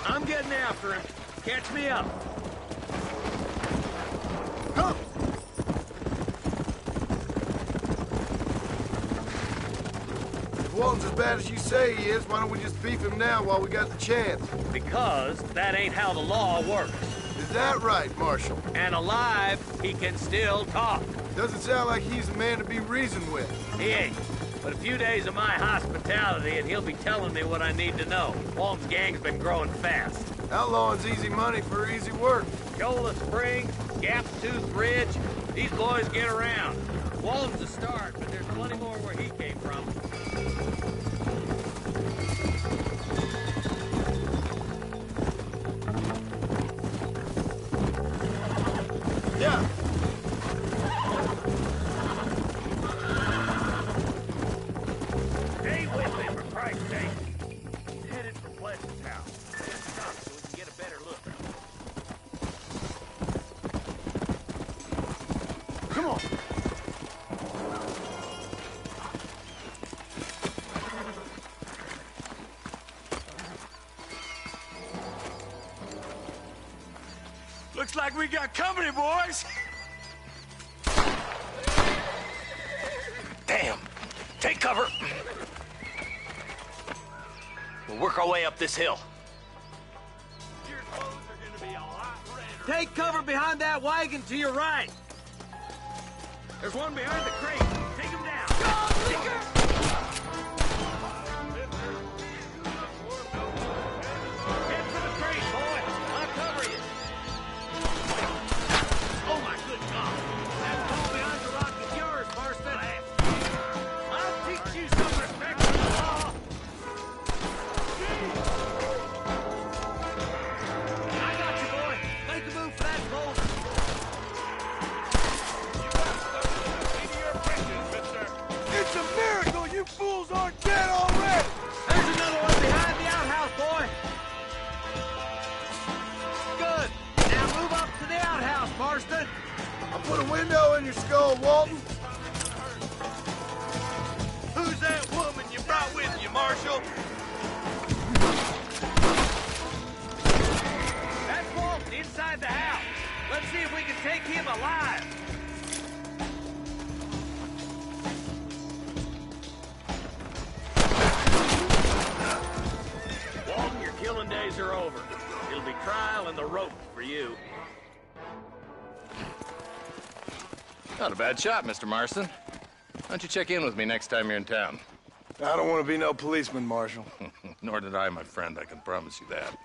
I'm getting after him. Catch me up. Come! If Walton's as bad as you say he is, why don't we just beef him now while we got the chance? Because that ain't how the law works. Is that right, Marshal? And alive, he can still talk. Doesn't sound like he's a man to be reasoned with. He ain't. But a few days of my hospitality and he'll be telling me what I need to know. Walton's gang's been growing fast. Outlawing's easy money for easy work. Cola Springs, Gap Tooth Ridge, these boys get around. Walton's a start, but there's plenty more where he came from. Yeah. Stay with me, for Christ's sake. Headed for Pleasant's house. Stop so we can get a better look. Come on. Looks like we got company, boys. Damn! Take cover! We'll work our way up this hill. Your clothes are gonna be a lot redder. Take cover behind that wagon to your right. There's one behind the crate. Take him down. Head for the crate, boy. I'll cover you. Oh, my good God. That wall behind the rock is yours, Marston. I'll teach you some respect for the law. I got you, boy. Make a move for that boulder. It's a miracle you fools aren't dead already! There's another one behind the outhouse, boy. Good. Now move up to the outhouse, Marston. I'll put a window in your skull, Walton. Who's that woman you brought with you, Marshal? That's Walton inside the house. Let's see if we can take him alive. Walton, your killing days are over. It'll be trial and the rope for you. Not a bad shot, Mr. Marston. Why don't you check in with me next time you're in town? I don't want to be no policeman, Marshal. Nor did I, my friend. I can promise you that.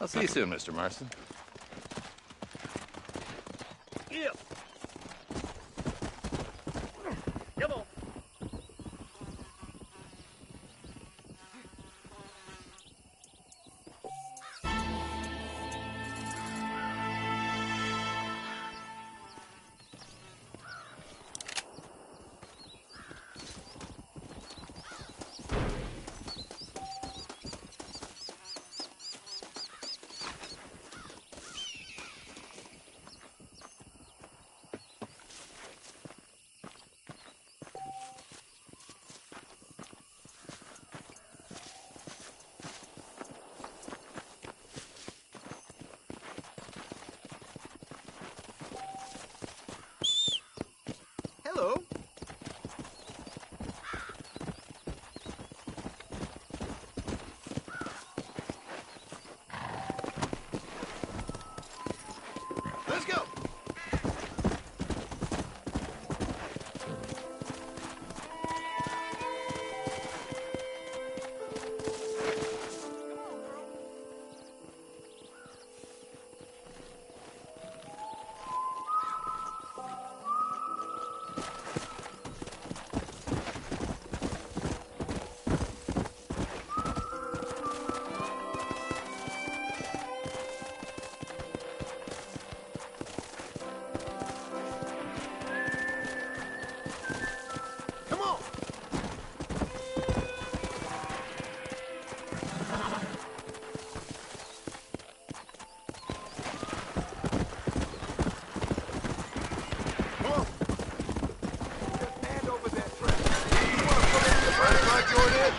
I'll see you soon, Mr. Marston. Yeah. Come on. Hello. Let's go. Come on. Come on. Just hand over that track. You want to put it in the front, Jordan?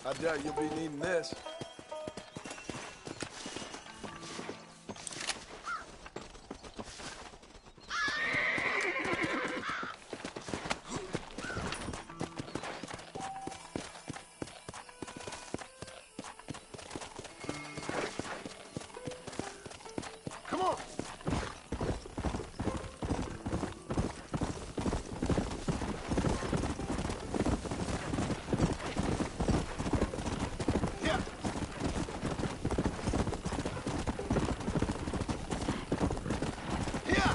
I doubt you'll be needing this. Come on. Yeah. Yeah.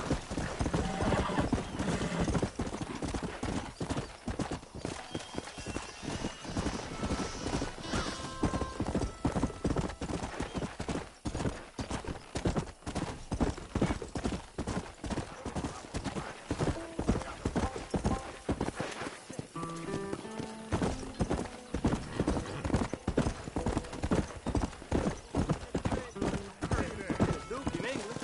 Duke in England.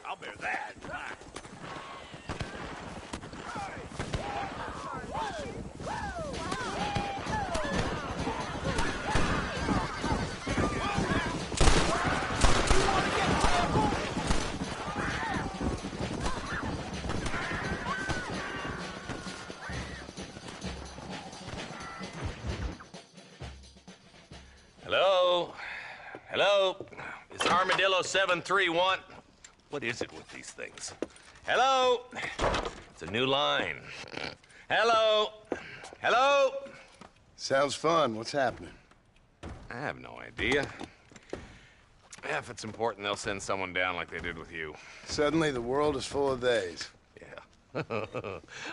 I'll bear that. Hello? Hello? Is Armadillo 731? What is it with these things? Hello? It's a new line. Hello? Hello? Sounds fun. What's happening? I have no idea. Yeah, if it's important, they'll send someone down like they did with you. Suddenly, the world is full of theys. Yeah.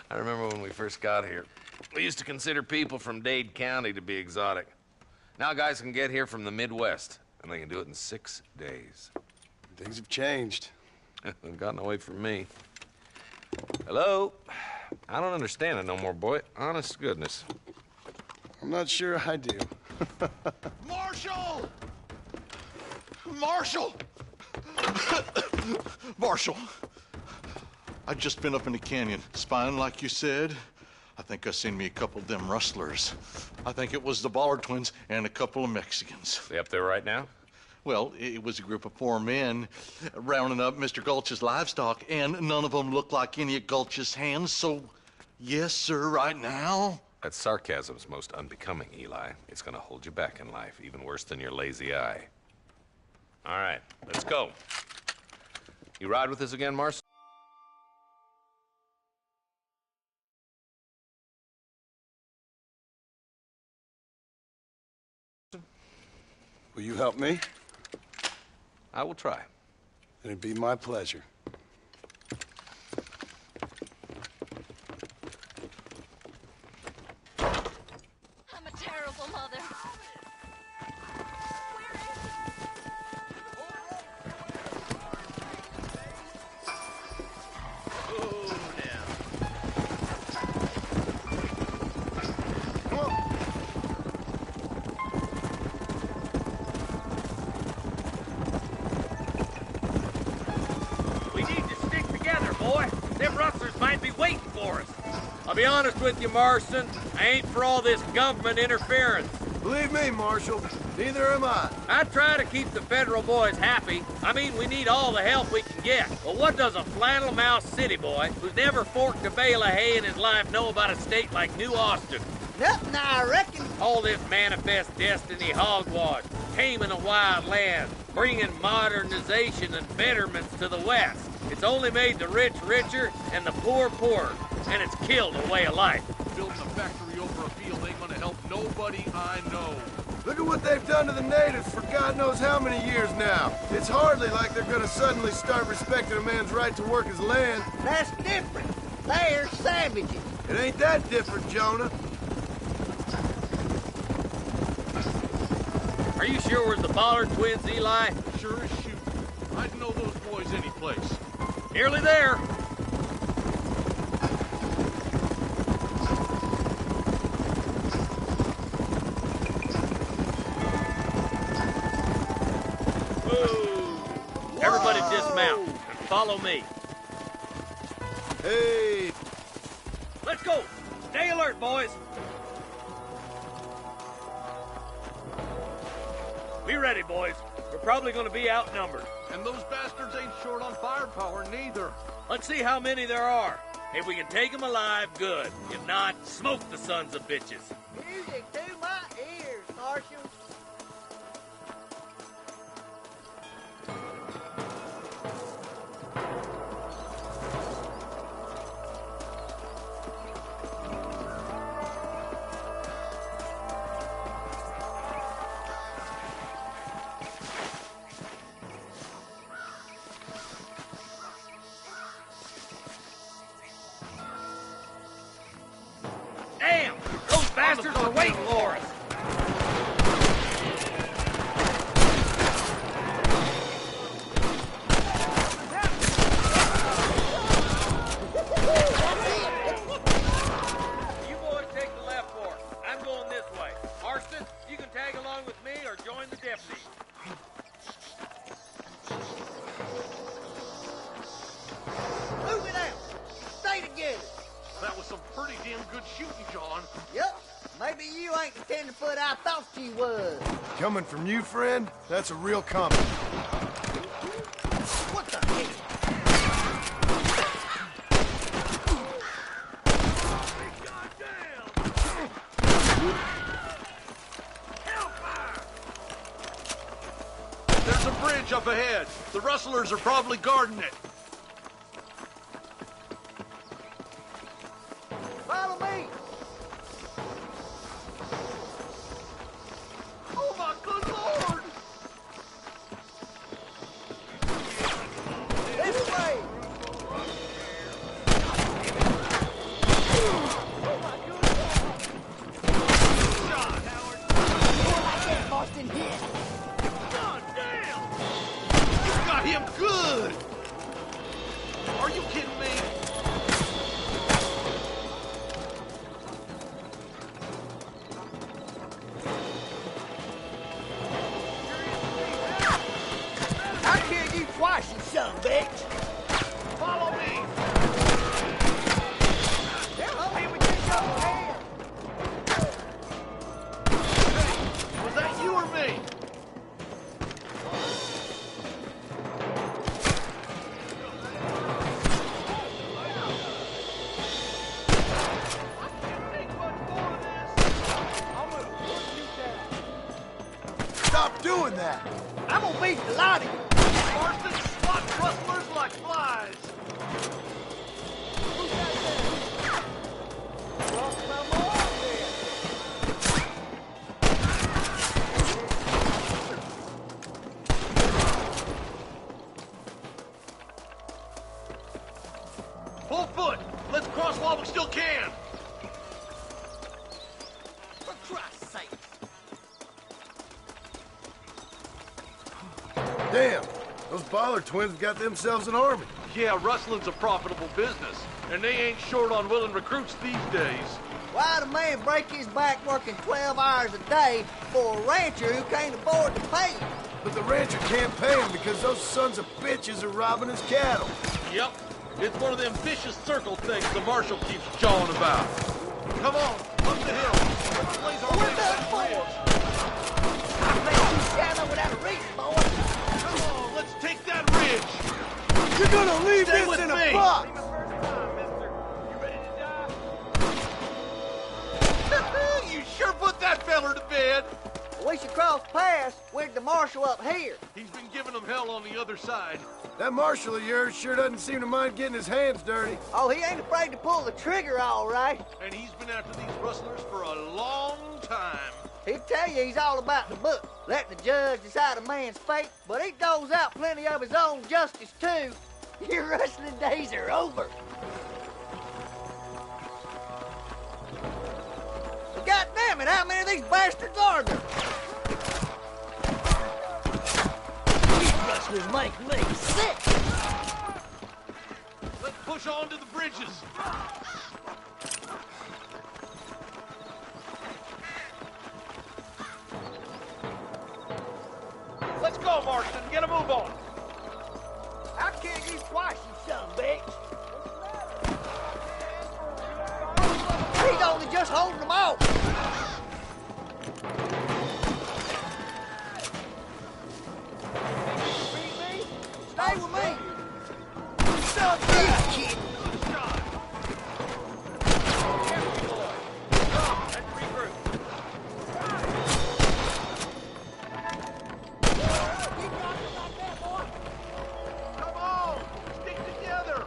I remember when we first got here. We used to consider people from Dade County to be exotic. Now guys can get here from the Midwest, and they can do it in 6 days. Things have changed. They've gotten away from me. Hello? I don't understand it no more, boy. Honest to goodness. I'm not sure I do. Marshal! Marshal! Marshal! I've just been up in the canyon, spying like you said. I think I seen me a couple of them rustlers. I think it was the Ballard twins and a couple of Mexicans. They up there right now? Well, it was a group of 4 men rounding up Mr. Gulch's livestock, and none of them looked like any of Gulch's hands, so yes, sir, right now. That sarcasm's most unbecoming, Eli. It's gonna hold you back in life, even worse than your lazy eye. All right, let's go. You ride with us again, Marcy? Will you help me? I will try. It'd be my pleasure. I'm a terrible mother. I'll be honest with you, Marston. I ain't for all this government interference. Believe me, Marshal, neither am I. I try to keep the federal boys happy. I mean, we need all the help we can get. But what does a flannel-mouthed city boy who's never forked a bale of hay in his life know about a state like New Austin? Nothing, I reckon. All this manifest destiny hogwash, taming a wild land, bringing modernization and betterments to the West. It's only made the rich richer and the poor poorer, and it's killed a way of life. Building a factory over a field ain't gonna help nobody I know. Look at what they've done to the natives for God knows how many years now. It's hardly like they're gonna suddenly start respecting a man's right to work his land. That's different. They're savages. It ain't that different, Jonah. Are you sure it was the Ballard twins, Eli? Sure as shoot. I'd know those boys any place. Nearly there. Everybody dismount and follow me. Hey! Let's go! Stay alert, boys! Be ready, boys. We're probably gonna be outnumbered. And those bastards ain't short on firepower, neither. Let's see how many there are. If we can take them alive, good. If not, smoke the sons of bitches. Music to my ears, Marshal. Damn! Those bastards are waiting for us! You boys take the left fork. I'm going this way. Marston, you can tag along with me or join the deputy. Move it out. Stay together. That was some pretty damn good shooting, John. Yep. Maybe you ain't the tenderfoot I thought you was. Coming from you, friend, that's a real compliment. What the heck? There's a bridge up ahead. The rustlers are probably guarding it. Follow me. Oh, my good Lord! This way. stop doing that. I'm gonna be delighted. Marston, swat rustlers like flies. Full foot. Let's cross while we still can. For Christ's sake. Damn, those Baller twins have got themselves an army. Yeah, rustling's a profitable business, and they ain't short on willing recruits these days. Why'd a man break his back working 12 hours a day for a rancher who can't afford to pay him? But the rancher can't pay him because those sons of bitches are robbing his cattle. Yep, it's one of them vicious circle things the marshal keeps jawing about. Come on, up the hill. Let's blaze our way back ridge. I bet you shallow without a reason, boy. Come on, let's take that ridge. You're gonna leave Stay this with in me. a box! You sure put that feller to bed. We should cross paths with the marshal up here. He's been giving them hell on the other side. That marshal of yours sure doesn't seem to mind getting his hands dirty. Oh, he ain't afraid to pull the trigger, all right. And he's been after these rustlers for a long time. He'll tell you he's all about the book, letting the judge decide a man's fate, but he doles out plenty of his own justice, too. Your rustling days are over. God damn it, how many of these bastards are there? These rustlers make me sick. Let's push on to the bridges. Let's go, Marston. Get a move on. I'll kill you twice, you son of a bitch. He's only just holding them off. Stay with me. Son of a kid. Come on. Stick together.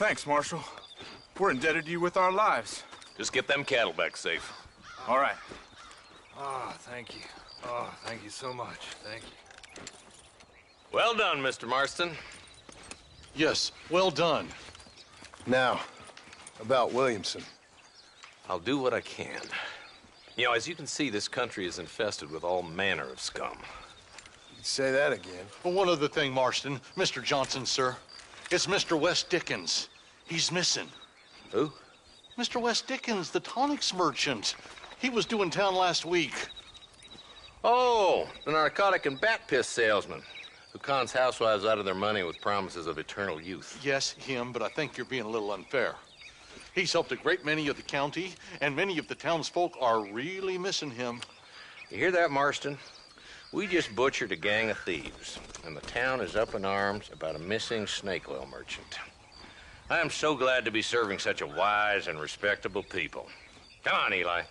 Thanks, Marshal. We're indebted to you with our lives. Just get them cattle back safe. All right. Ah, thank you. Oh, thank you so much. Thank you. Well done, Mr. Marston. Yes, well done. Now, about Williamson. I'll do what I can. You know, as you can see, this country is infested with all manner of scum. You'd say that again. Well, one other thing, Marston. Mr. Johnson, sir. It's Mr. West Dickens. He's missing. Who? Mr. West Dickens, the tonics merchant. He was due in town last week. Oh, the narcotic and bat piss salesman who cons housewives out of their money with promises of eternal youth. Yes, him, but I think you're being a little unfair. He's helped a great many of the county, and many of the townsfolk are really missing him. You hear that, Marston? We just butchered a gang of thieves, and the town is up in arms about a missing snake oil merchant. I am so glad to be serving such a wise and respectable people. Come on, Eli.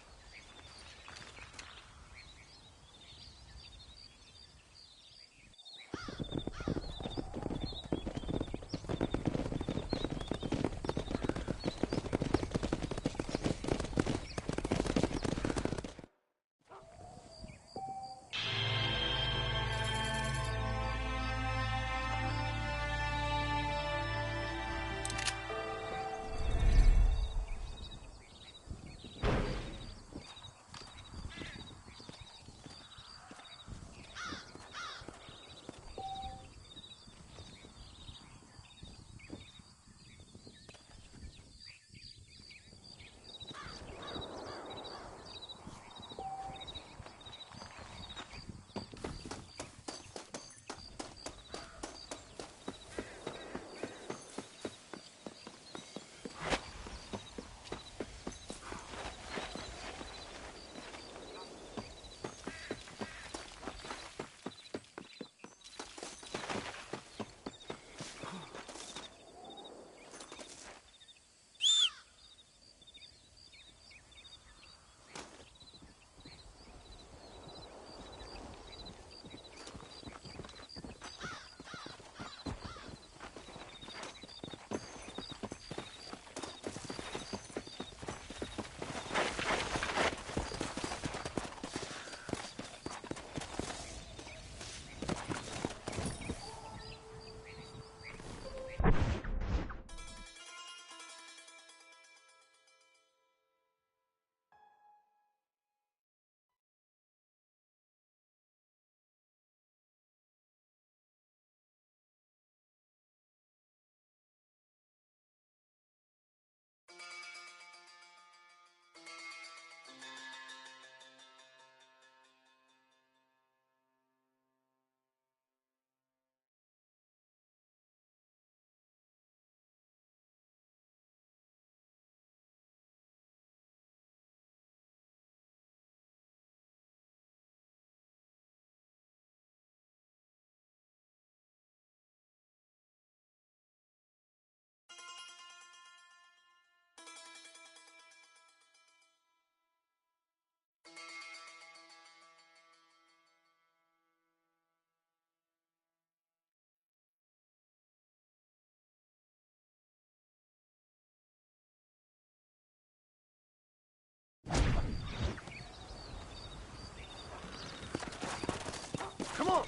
Come on!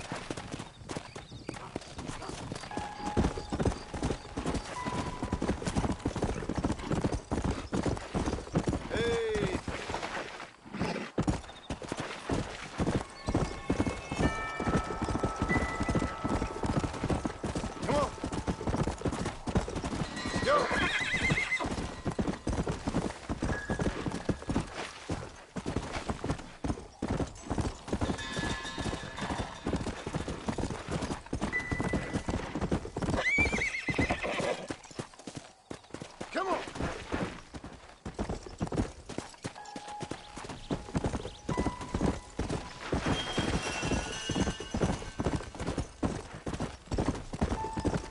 Hey! Come on! Go! Come on!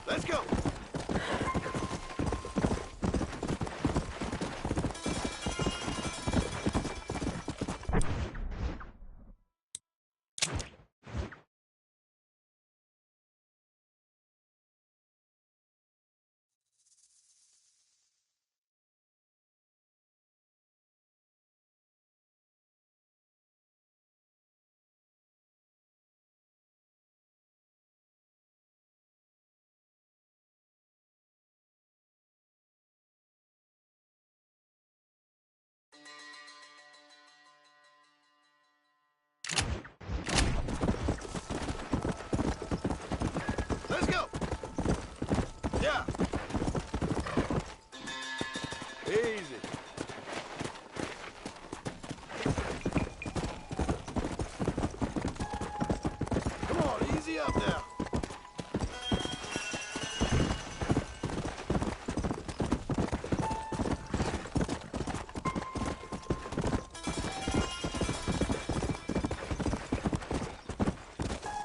Let's go! Yeah. Easy. Come on, easy up now.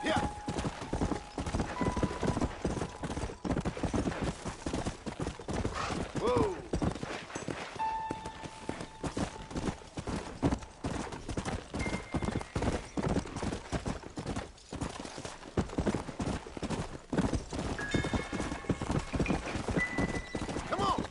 Yeah. Whoa. Come on.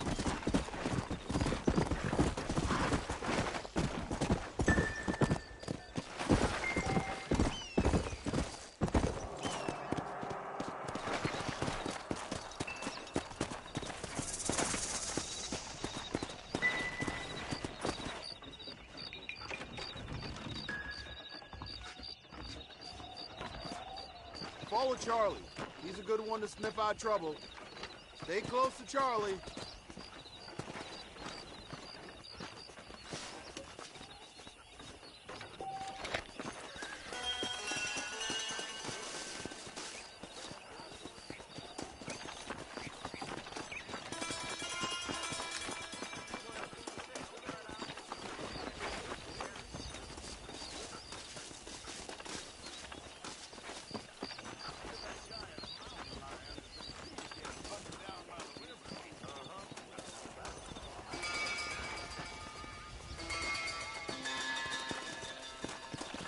Follow Charlie. He's a good one to sniff out trouble. Stay close to Charlie.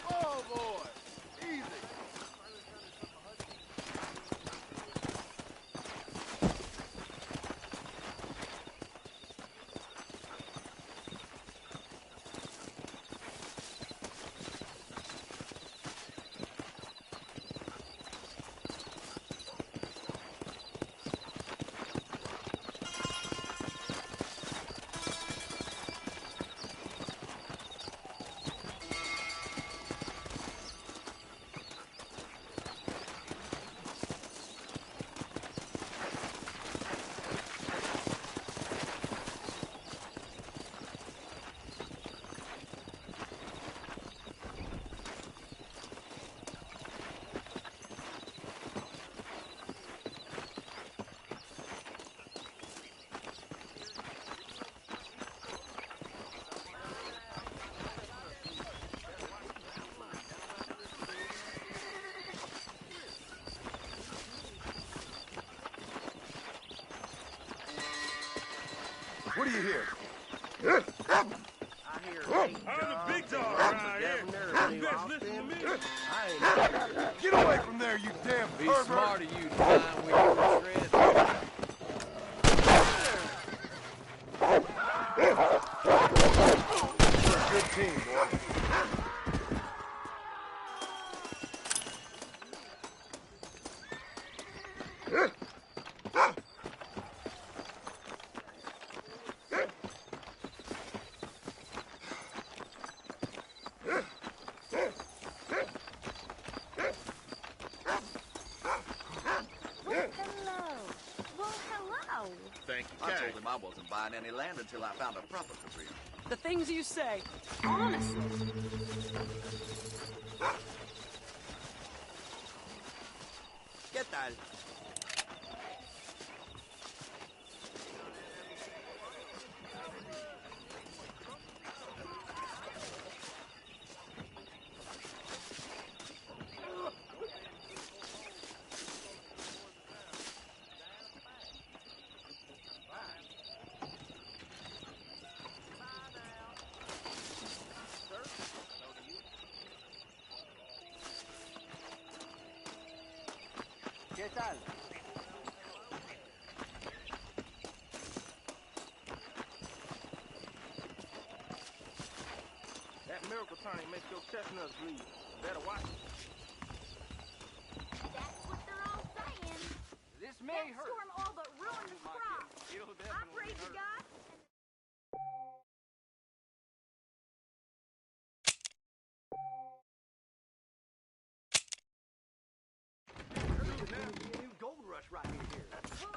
Oh, boy. Easy. What do you hear? I hear I'm the big dog around here. You guys listen to me? Get away from there, you damn Be pervert! smart of you to find where you tread. You're a good team, boy. Thank you, I told him I wasn't buying any land until I found a proper career. The things you say, honestly. ¿Qué tal? ¿Qué tal? That miracle tonic makes your chestnuts bleed. Better watch it. That's what they're all saying. This may That hurt. storm all but ruined the crop. It'll I definitely prayed to hurt. God. New gold rush right here. Well,